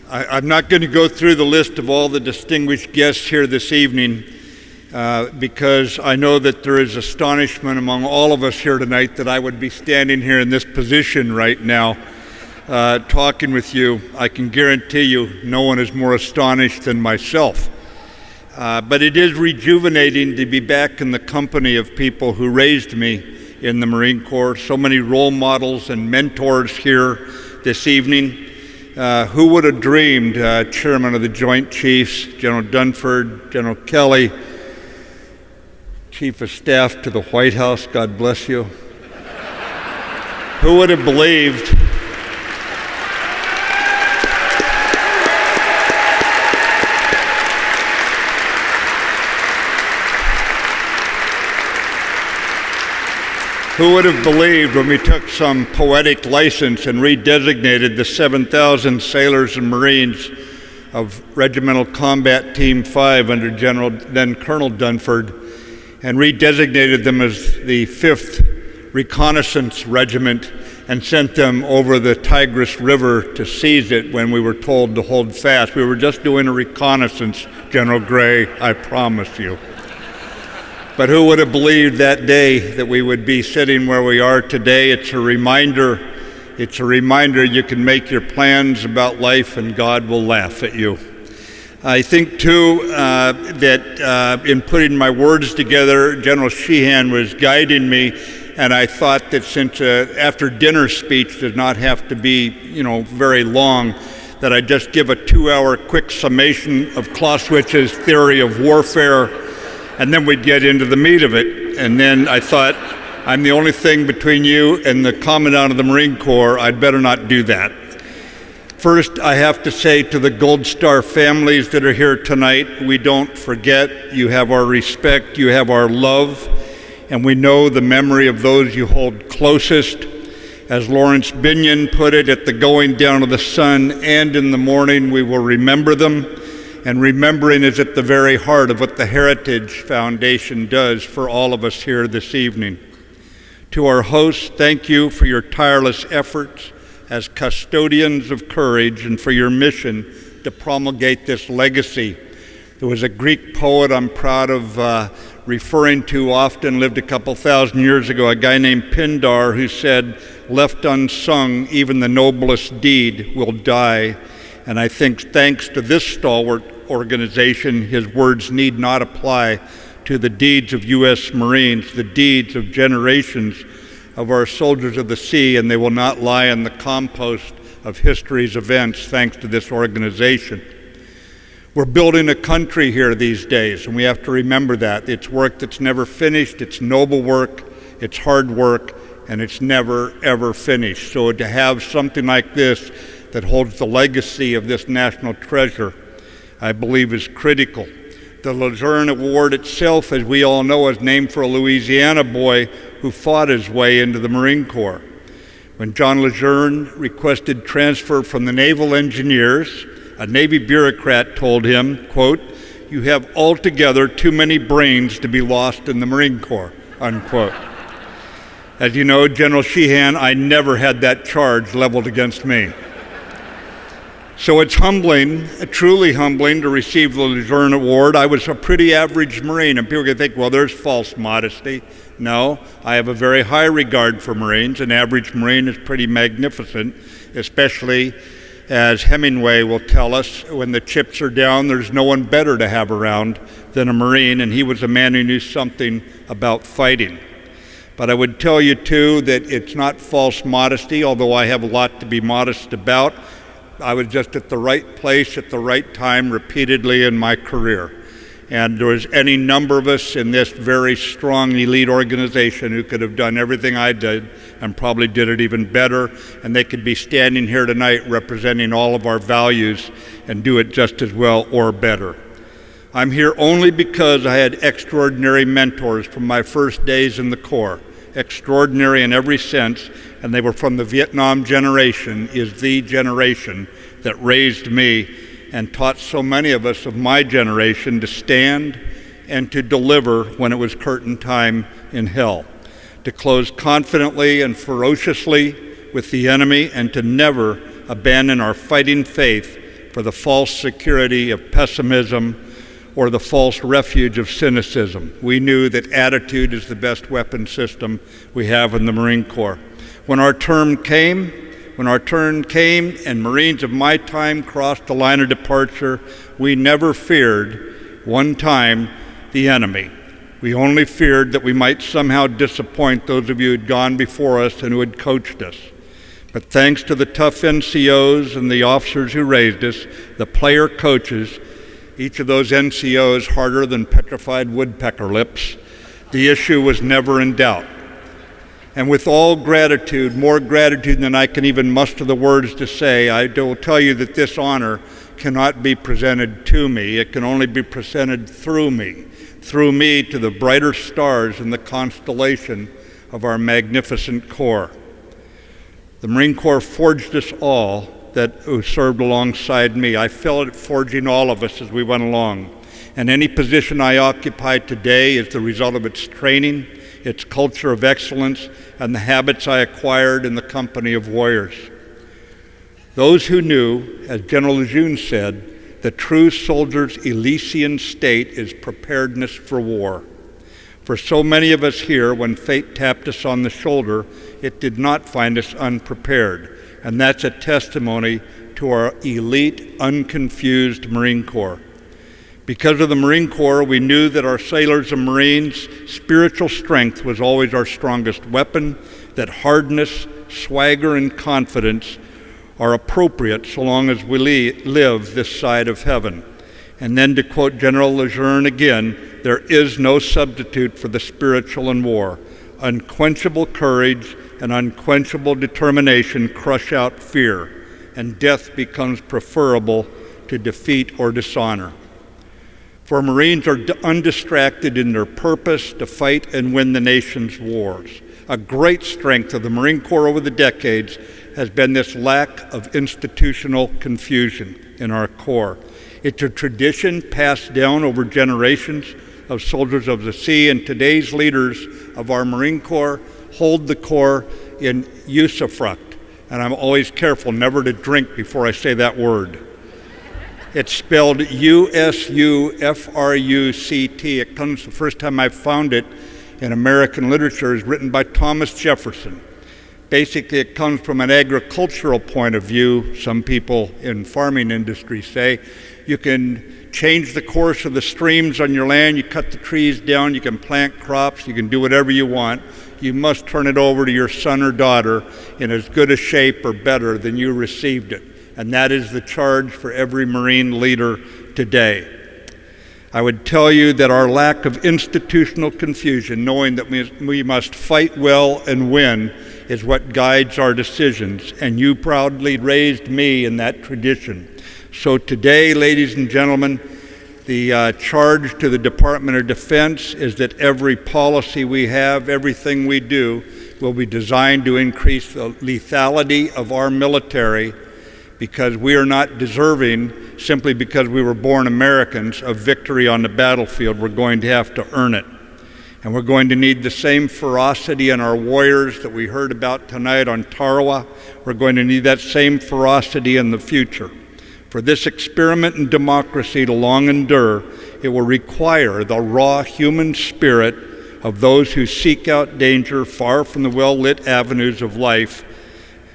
I'm not going to go through the list of all the distinguished guests here this evening because I know that there is astonishment among all of us here tonight that I would be standing here in this position right now talking with you. I can guarantee you no one is more astonished than myself. But it is rejuvenating to be back in the company of people who raised me in the Marine Corps. So many role models and mentors here this evening. Who would have dreamed, Chairman of the Joint Chiefs, General Dunford, General Kelly, Chief of Staff to the White House, God bless you. Who would have believed Who would have believed when we took some poetic license and redesignated the 7,000 sailors and Marines of Regimental Combat Team 5 under General, then Colonel Dunford, and redesignated them as the 5th Reconnaissance Regiment and sent them over the Tigris River to seize it when we were told to hold fast. We were just doing a reconnaissance, General Gray, I promise you. But who would have believed that day that we would be sitting where we are today? It's a reminder you can make your plans about life and God will laugh at you. I think too that in putting my words together, General Sheehan was guiding me, and I thought that since after dinner speech does not have to be, very long, that I'd just give a 2-hour quick summation of Clausewitz's theory of warfare, and then we'd get into the meat of it. And then I thought, I'm the only thing between you and the Commandant of the Marine Corps, I'd better not do that. First, I have to say to the Gold Star families that are here tonight, we don't forget. You have our respect, you have our love, and we know the memory of those you hold closest. As Lawrence Binion put it, at the going down of the sun and in the morning, we will remember them. And remembering is at the very heart of what the Heritage Foundation does for all of us here this evening. To our hosts, thank you for your tireless efforts as custodians of courage and for your mission to promulgate this legacy. There was a Greek poet I'm proud of referring to often, lived a couple thousand years ago, a guy named Pindar, who said, "Left unsung, even the noblest deed will die." And I think thanks to this stalwart organization, his words need not apply to the deeds of U.S. Marines, the deeds of generations of our soldiers of the sea, and they will not lie in the compost of history's events thanks to this organization. We're building a country here these days, and we have to remember that. It's work that's never finished, it's noble work, it's hard work, and it's never, ever finished. So to have something like this that holds the legacy of this national treasure, I believe is critical. The Luzerne Award itself, as we all know, is named for a Louisiana boy who fought his way into the Marine Corps. When John Lejeune requested transfer from the Naval Engineers, a Navy bureaucrat told him, quote, "You have altogether too many brains to be lost in the Marine Corps," unquote. As you know, General Sheehan, I never had that charge leveled against me. So it's humbling, truly humbling, to receive the Luzerne Award. I was a pretty average Marine, and people can think, well, there's false modesty. No, I have a very high regard for Marines. An average Marine is pretty magnificent, especially as Hemingway will tell us, when the chips are down, there's no one better to have around than a Marine, and he was a man who knew something about fighting. But I would tell you, too, that it's not false modesty, although I have a lot to be modest about. I was just at the right place at the right time repeatedly in my career. And there was any number of us in this very strong elite organization who could have done everything I did and probably did it even better. And they could be standing here tonight representing all of our values and do it just as well or better. I'm here only because I had extraordinary mentors from my first days in the Corps. Extraordinary in every sense, and they were from the Vietnam generation, is the generation that raised me and taught so many of us of my generation to stand and to deliver when it was curtain time in hell, to close confidently and ferociously with the enemy, and to never abandon our fighting faith for the false security of pessimism or the false refuge of cynicism. We knew that attitude is the best weapon system we have in the Marine Corps. When our turn came and Marines of my time crossed the line of departure, we never feared one time the enemy. We only feared that we might somehow disappoint those of you who had gone before us and who had coached us. But thanks to the tough NCOs and the officers who raised us, the player coaches, each of those NCOs harder than petrified woodpecker lips, the issue was never in doubt. And with all gratitude, more gratitude than I can even muster the words to say, I will tell you that this honor cannot be presented to me. It can only be presented through me to the brighter stars in the constellation of our magnificent Corps. The Marine Corps forged us all who served alongside me. I felt it forging all of us as we went along. And any position I occupy today is the result of its training, its culture of excellence, and the habits I acquired in the company of warriors. Those who knew, as General Lejeune said, the true soldier's Elysian state is preparedness for war. For so many of us here, when fate tapped us on the shoulder, it did not find us unprepared. And that's a testimony to our elite, unconfused Marine Corps. Because of the Marine Corps, we knew that our sailors and Marines' spiritual strength was always our strongest weapon, that hardness, swagger, and confidence are appropriate so long as we live this side of heaven. And then to quote General Lejeune again, there is no substitute for the spiritual in war. Unquenchable courage and unquenchable determination crush out fear, and death becomes preferable to defeat or dishonor. For Marines are undistracted in their purpose to fight and win the nation's wars. A great strength of the Marine Corps over the decades has been this lack of institutional confusion in our Corps. It's a tradition passed down over generations of soldiers of the sea, and today's leaders of our Marine Corps hold the Corps in usufruct. And I'm always careful never to drink before I say that word. It's spelled U-S-U-F-R-U-C-T. It comes the first time I found it in American literature is written by Thomas Jefferson. Basically, it comes from an agricultural point of view. Some people in farming industry say you can change the course of the streams on your land, you cut the trees down, you can plant crops, you can do whatever you want. You must turn it over to your son or daughter in as good a shape or better than you received it. And that is the charge for every Marine leader today. I would tell you that our lack of institutional confusion, knowing that we must fight well and win, is what guides our decisions, and you proudly raised me in that tradition. So today, ladies and gentlemen, the charge to the Department of Defense is that every policy we have, everything we do, will be designed to increase the lethality of our military, because we are not deserving, simply because we were born Americans, of victory on the battlefield. We're going to have to earn it. And we're going to need the same ferocity in our warriors that we heard about tonight on Tarawa. We're going to need that same ferocity in the future. For this experiment in democracy to long endure, it will require the raw human spirit of those who seek out danger far from the well-lit avenues of life,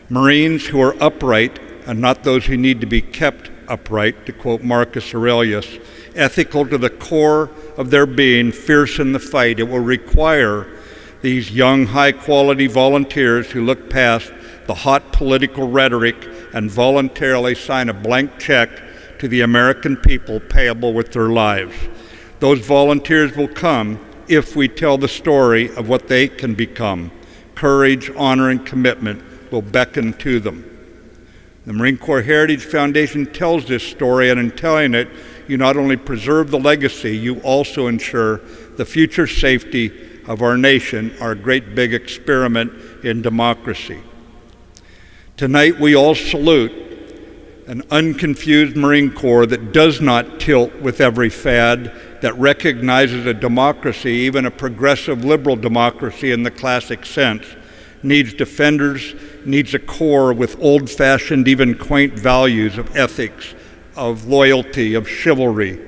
Marines who are upright and not those who need to be kept upright, to quote Marcus Aurelius, ethical to the core of their being, fierce in the fight. It will require these young, high-quality volunteers who look past the hot political rhetoric and voluntarily sign a blank check to the American people payable with their lives. Those volunteers will come if we tell the story of what they can become. Courage, honor, and commitment will beckon to them. The Marine Corps Heritage Foundation tells this story, and in telling it, you not only preserve the legacy, you also ensure the future safety of our nation, our great big experiment in democracy. Tonight, we all salute an unconfused Marine Corps that does not tilt with every fad, that recognizes a democracy, even a progressive liberal democracy in the classic sense, needs defenders, needs a Corps with old-fashioned, even quaint values of ethics, of loyalty, of chivalry,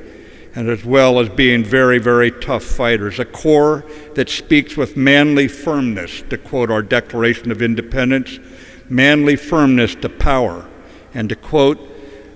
and as well as being very, very tough fighters. A Corps that speaks with manly firmness, to quote our Declaration of Independence, manly firmness to power, and to quote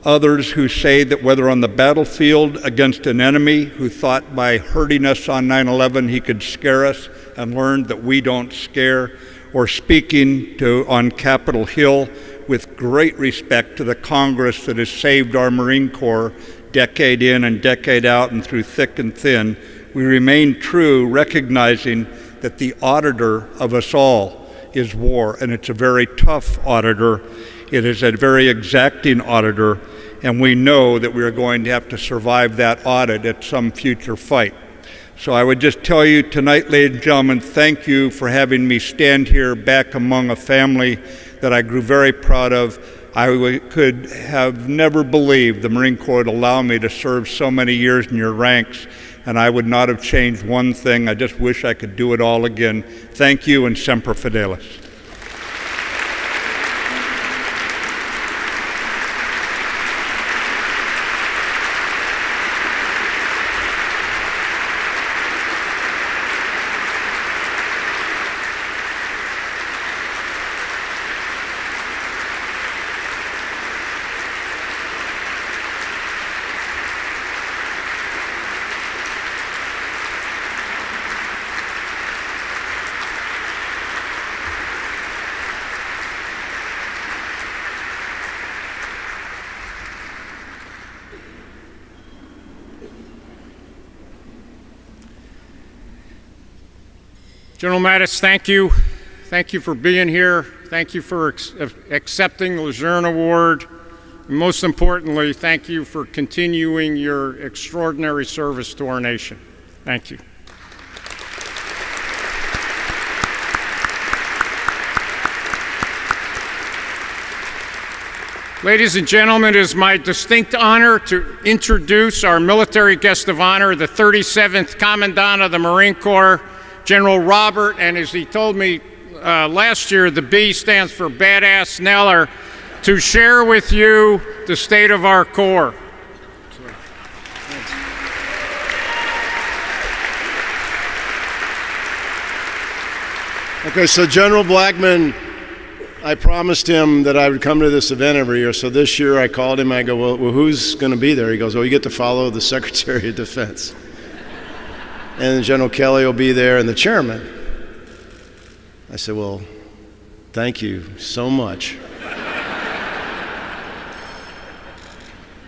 others who say that whether on the battlefield against an enemy who thought by hurting us on 9/11 he could scare us and learned that we don't scare, or speaking on Capitol Hill with great respect to the Congress that has saved our Marine Corps decade in and decade out and through thick and thin, we remain true, recognizing that the auditor of us all is war, and it's a very tough auditor. It is a very exacting auditor, and we know that we are going to have to survive that audit at some future fight. So I would just tell you tonight, ladies and gentlemen, thank you for having me stand here back among a family that I grew very proud of. I could have never believed the Marine Corps would allow me to serve so many years in your ranks, and I would not have changed one thing. I just wish I could do it all again. Thank you, and Semper Fidelis. General Mattis, thank you. Thank you for being here. Thank you for accepting the Luzerne Award. And most importantly, thank you for continuing your extraordinary service to our nation. Thank you. Ladies and gentlemen, it is my distinct honor to introduce our military guest of honor, the 37th Commandant of the Marine Corps, General Robert, and as he told me last year, the B stands for Badass Neller, to share with you the state of our Corps. Okay, so General Blackman I promised him that I would come to this event every year, so this year I called him. I go, well, who's going to be there? He goes, well, you get to follow the Secretary of Defense. And General Kelly will be there and the chairman. I said, well, thank you so much.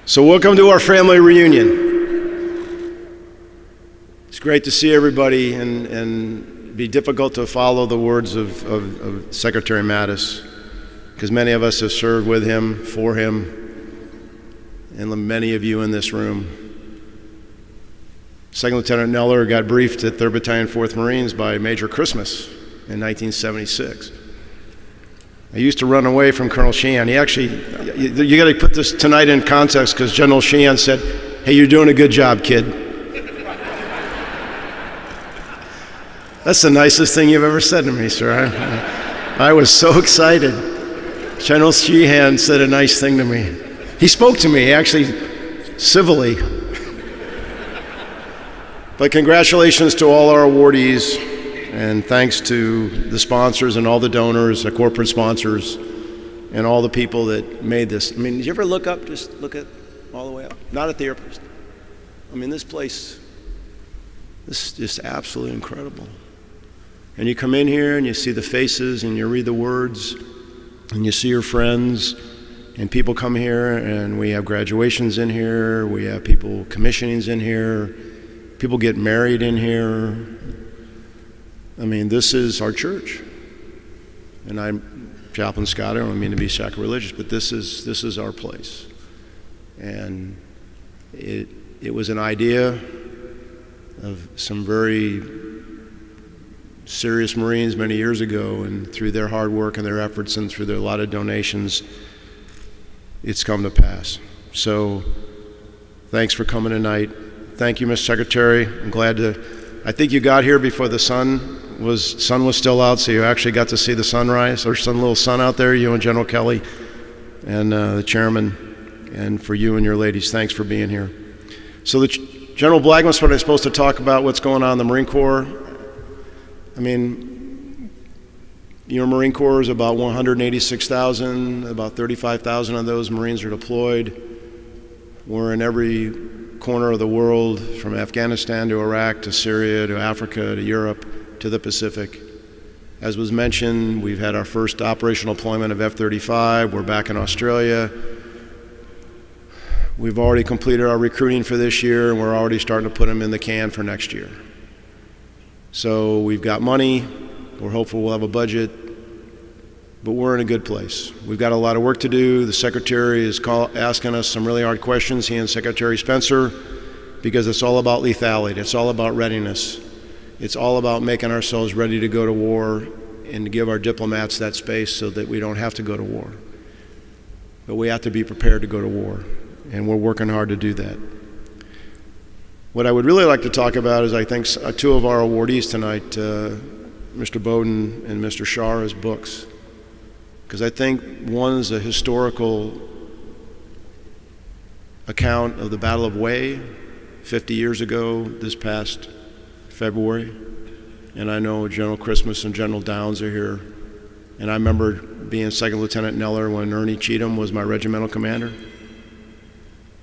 So welcome to our family reunion. It's great to see everybody, and it'd be difficult to follow the words of Secretary Mattis, because many of us have served with him, for him, and many of you in this room. Second Lieutenant Neller got briefed at 3rd Battalion, 4th Marines by Major Christmas in 1976. I used to run away from Colonel Sheehan. He actually, you got to put this tonight in context, because General Sheehan said, hey, you're doing a good job, kid. That's the nicest thing you've ever said to me, sir. I was so excited. General Sheehan said a nice thing to me. He spoke to me, actually, civilly. But congratulations to all our awardees, and thanks to the sponsors and all the donors, the corporate sponsors, and all the people that made this. I mean, did you ever look up, just look at all the way up? Not at the airport. I mean, this place, this is just absolutely incredible. And you come in here and you see the faces and you read the words and you see your friends, and people come here, and we have graduations in here, we have people commissionings in here, people get married in here. I mean, this is our church. And I'm Chaplain Scott. I don't mean to be sacrilegious, but this is our place. And it was an idea of some very serious Marines many years ago, and through their hard work and their efforts and through a lot of donations, it's come to pass. So thanks for coming tonight. Thank you, Mr. Secretary. I'm glad I think you got here before the sun was still out, so you actually got to see the sunrise. There's some little sun out there, you and General Kelly and the chairman, and for you and your ladies, thanks for being here. So General Blackman's what I'm supposed to talk about what's going on in the Marine Corps. I mean, your Marine Corps is about 186,000, about 35,000 of those Marines are deployed. We're in every corner of the world, from Afghanistan to Iraq to Syria to Africa to Europe to the Pacific. As was mentioned, we've had our first operational deployment of F-35. We're back in Australia. We've already completed our recruiting for this year, and we're already starting to put them in the can for next year. So we've got money, we're hopeful we'll have a budget, but we're in a good place. We've got a lot of work to do. The Secretary is asking us some really hard questions, he and Secretary Spencer, because it's all about lethality, it's all about readiness. It's all about making ourselves ready to go to war and to give our diplomats that space so that we don't have to go to war. But we have to be prepared to go to war, and we're working hard to do that. What I would really like to talk about is, I think, two of our awardees tonight, Mr. Boden and Mr. Shara's books. Because I think one is a historical account of the Battle of Wei 50 years ago this past February. And I know General Christmas and General Downs are here. And I remember being Second Lieutenant Neller when Ernie Cheatham was my regimental commander.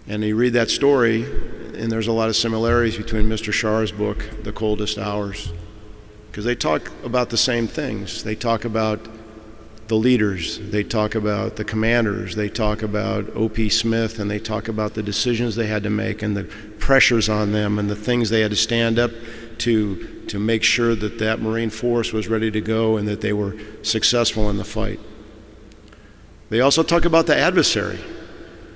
And you read that story, and there's a lot of similarities between Mr. Shara's book, The Coldest Hours, because they talk about the same things. They talk about the leaders, they talk about the commanders, they talk about O.P. Smith, and they talk about the decisions they had to make and the pressures on them and the things they had to stand up to make sure that that Marine force was ready to go and that they were successful in the fight. They also talk about the adversary,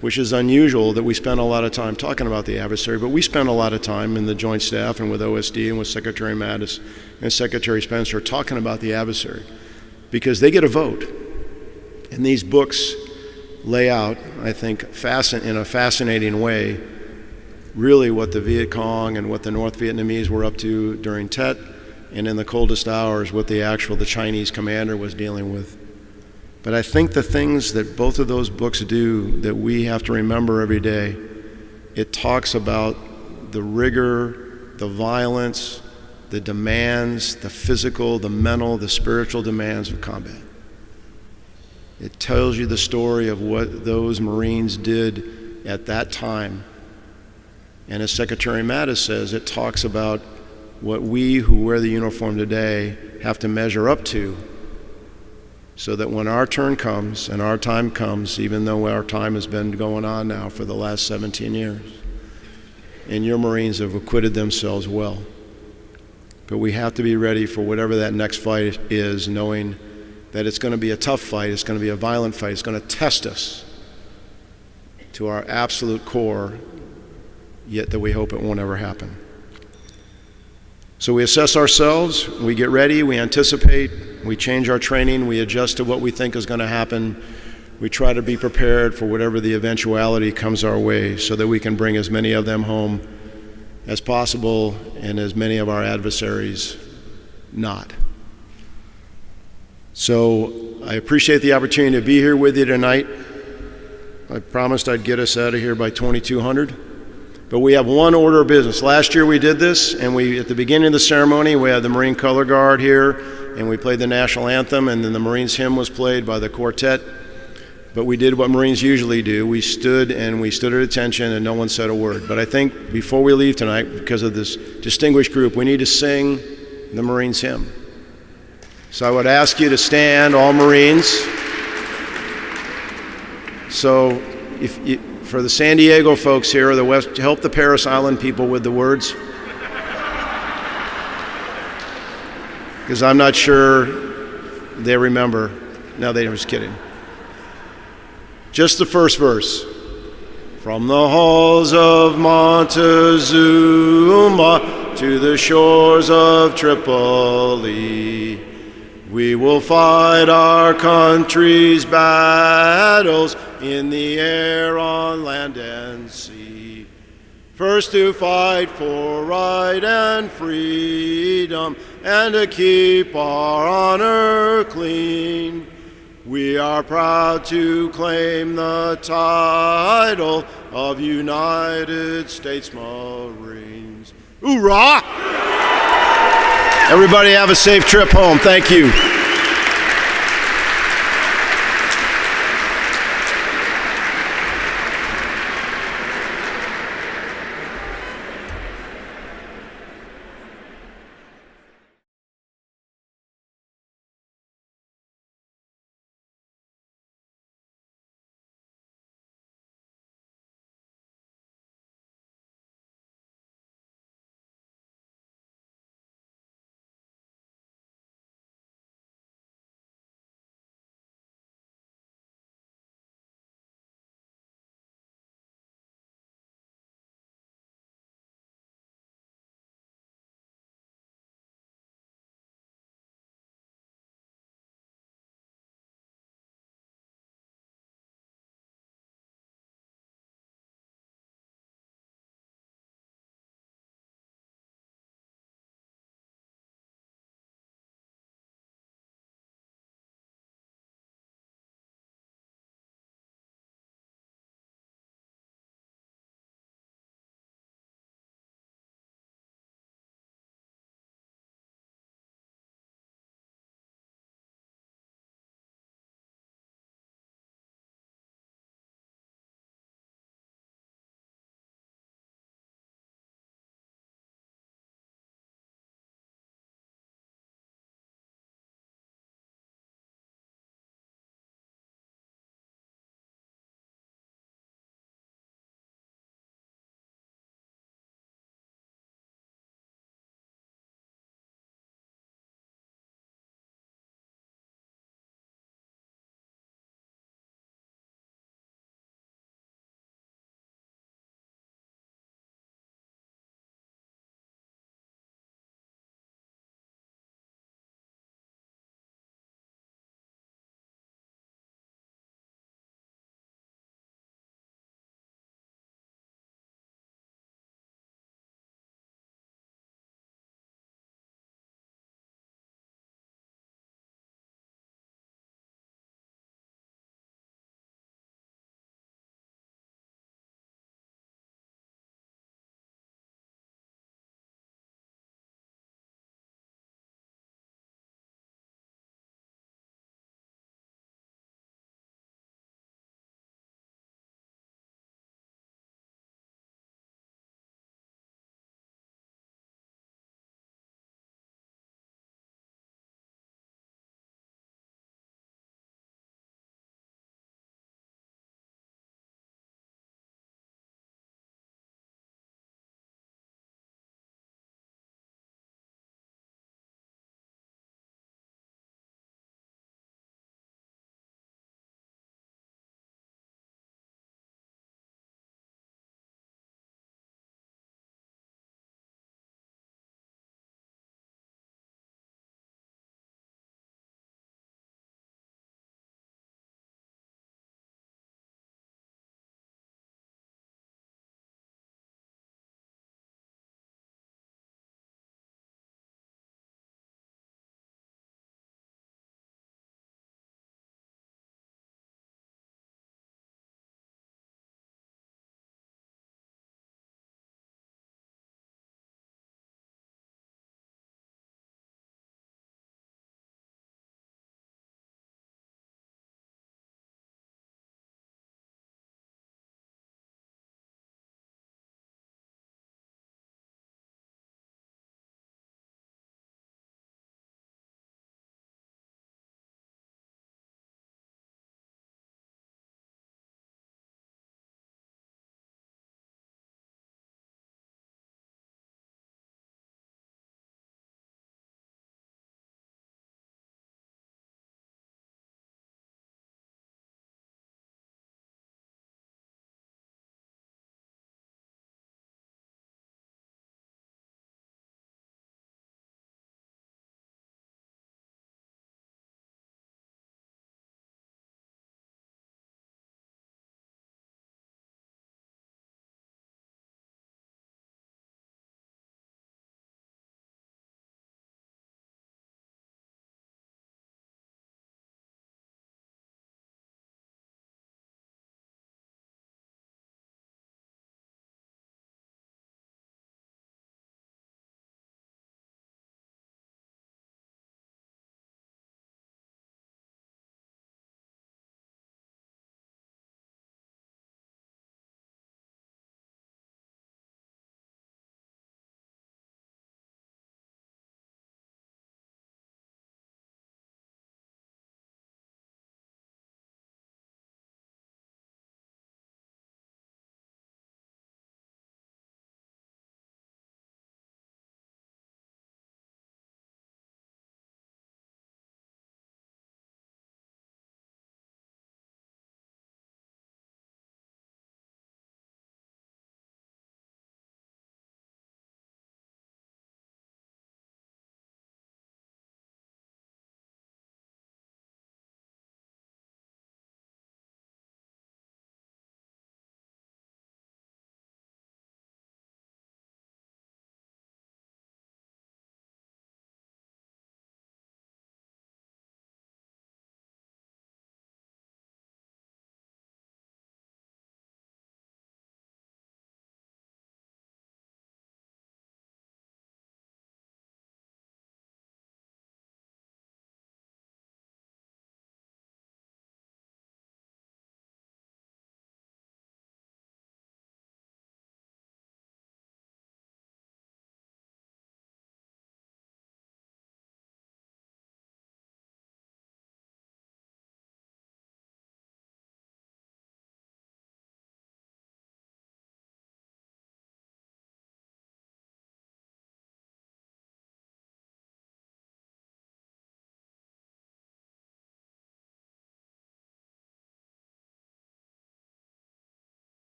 which is unusual that we spend a lot of time talking about the adversary, but we spend a lot of time in the Joint Staff and with OSD and with Secretary Mattis and Secretary Spencer talking about the adversary, because they get a vote. And these books lay out, I think, in a fascinating way, really what the Viet Cong and what the North Vietnamese were up to during Tet, and in the coldest hours, what the Chinese commander was dealing with. But I think the things that both of those books do that we have to remember every day, it talks about the rigor, the violence, the demands, the physical, the mental, the spiritual demands of combat. It tells you the story of what those Marines did at that time. And as Secretary Mattis says, it talks about what we who wear the uniform today have to measure up to, so that when our turn comes and our time comes, even though our time has been going on now for the last 17 years, and your Marines have acquitted themselves well. But we have to be ready for whatever that next fight is, knowing that it's going to be a tough fight, it's going to be a violent fight, it's going to test us to our absolute core, yet that we hope it won't ever happen. So we assess ourselves, we get ready, we anticipate, we change our training, we adjust to what we think is going to happen. We try to be prepared for whatever the eventuality comes our way so that we can bring as many of them home as possible and as many of our adversaries not. So I appreciate the opportunity to be here with you tonight. I promised I'd get us out of here by 2200. But we have one order of business. Last year we did this, and at the beginning of the ceremony, we had the Marine Color Guard here, and we played the national anthem, and then the Marines hymn was played by the quartet. But we did what Marines usually do. We stood at attention, and no one said a word. But I think before we leave tonight, because of this distinguished group, we need to sing the Marines hymn. So I would ask you to stand, all Marines. So for the San Diego folks here, or the West, help the Paris Island people with the words. Because I'm not sure they remember. No, they were just kidding. Just the first verse. From the halls of Montezuma to the shores of Tripoli, we will fight our country's battles in the air, on land and sea. First to fight for right and freedom, and to keep our honor clean. We are proud to claim the title of United States Marines. Hoorah! Everybody have a safe trip home. Thank you.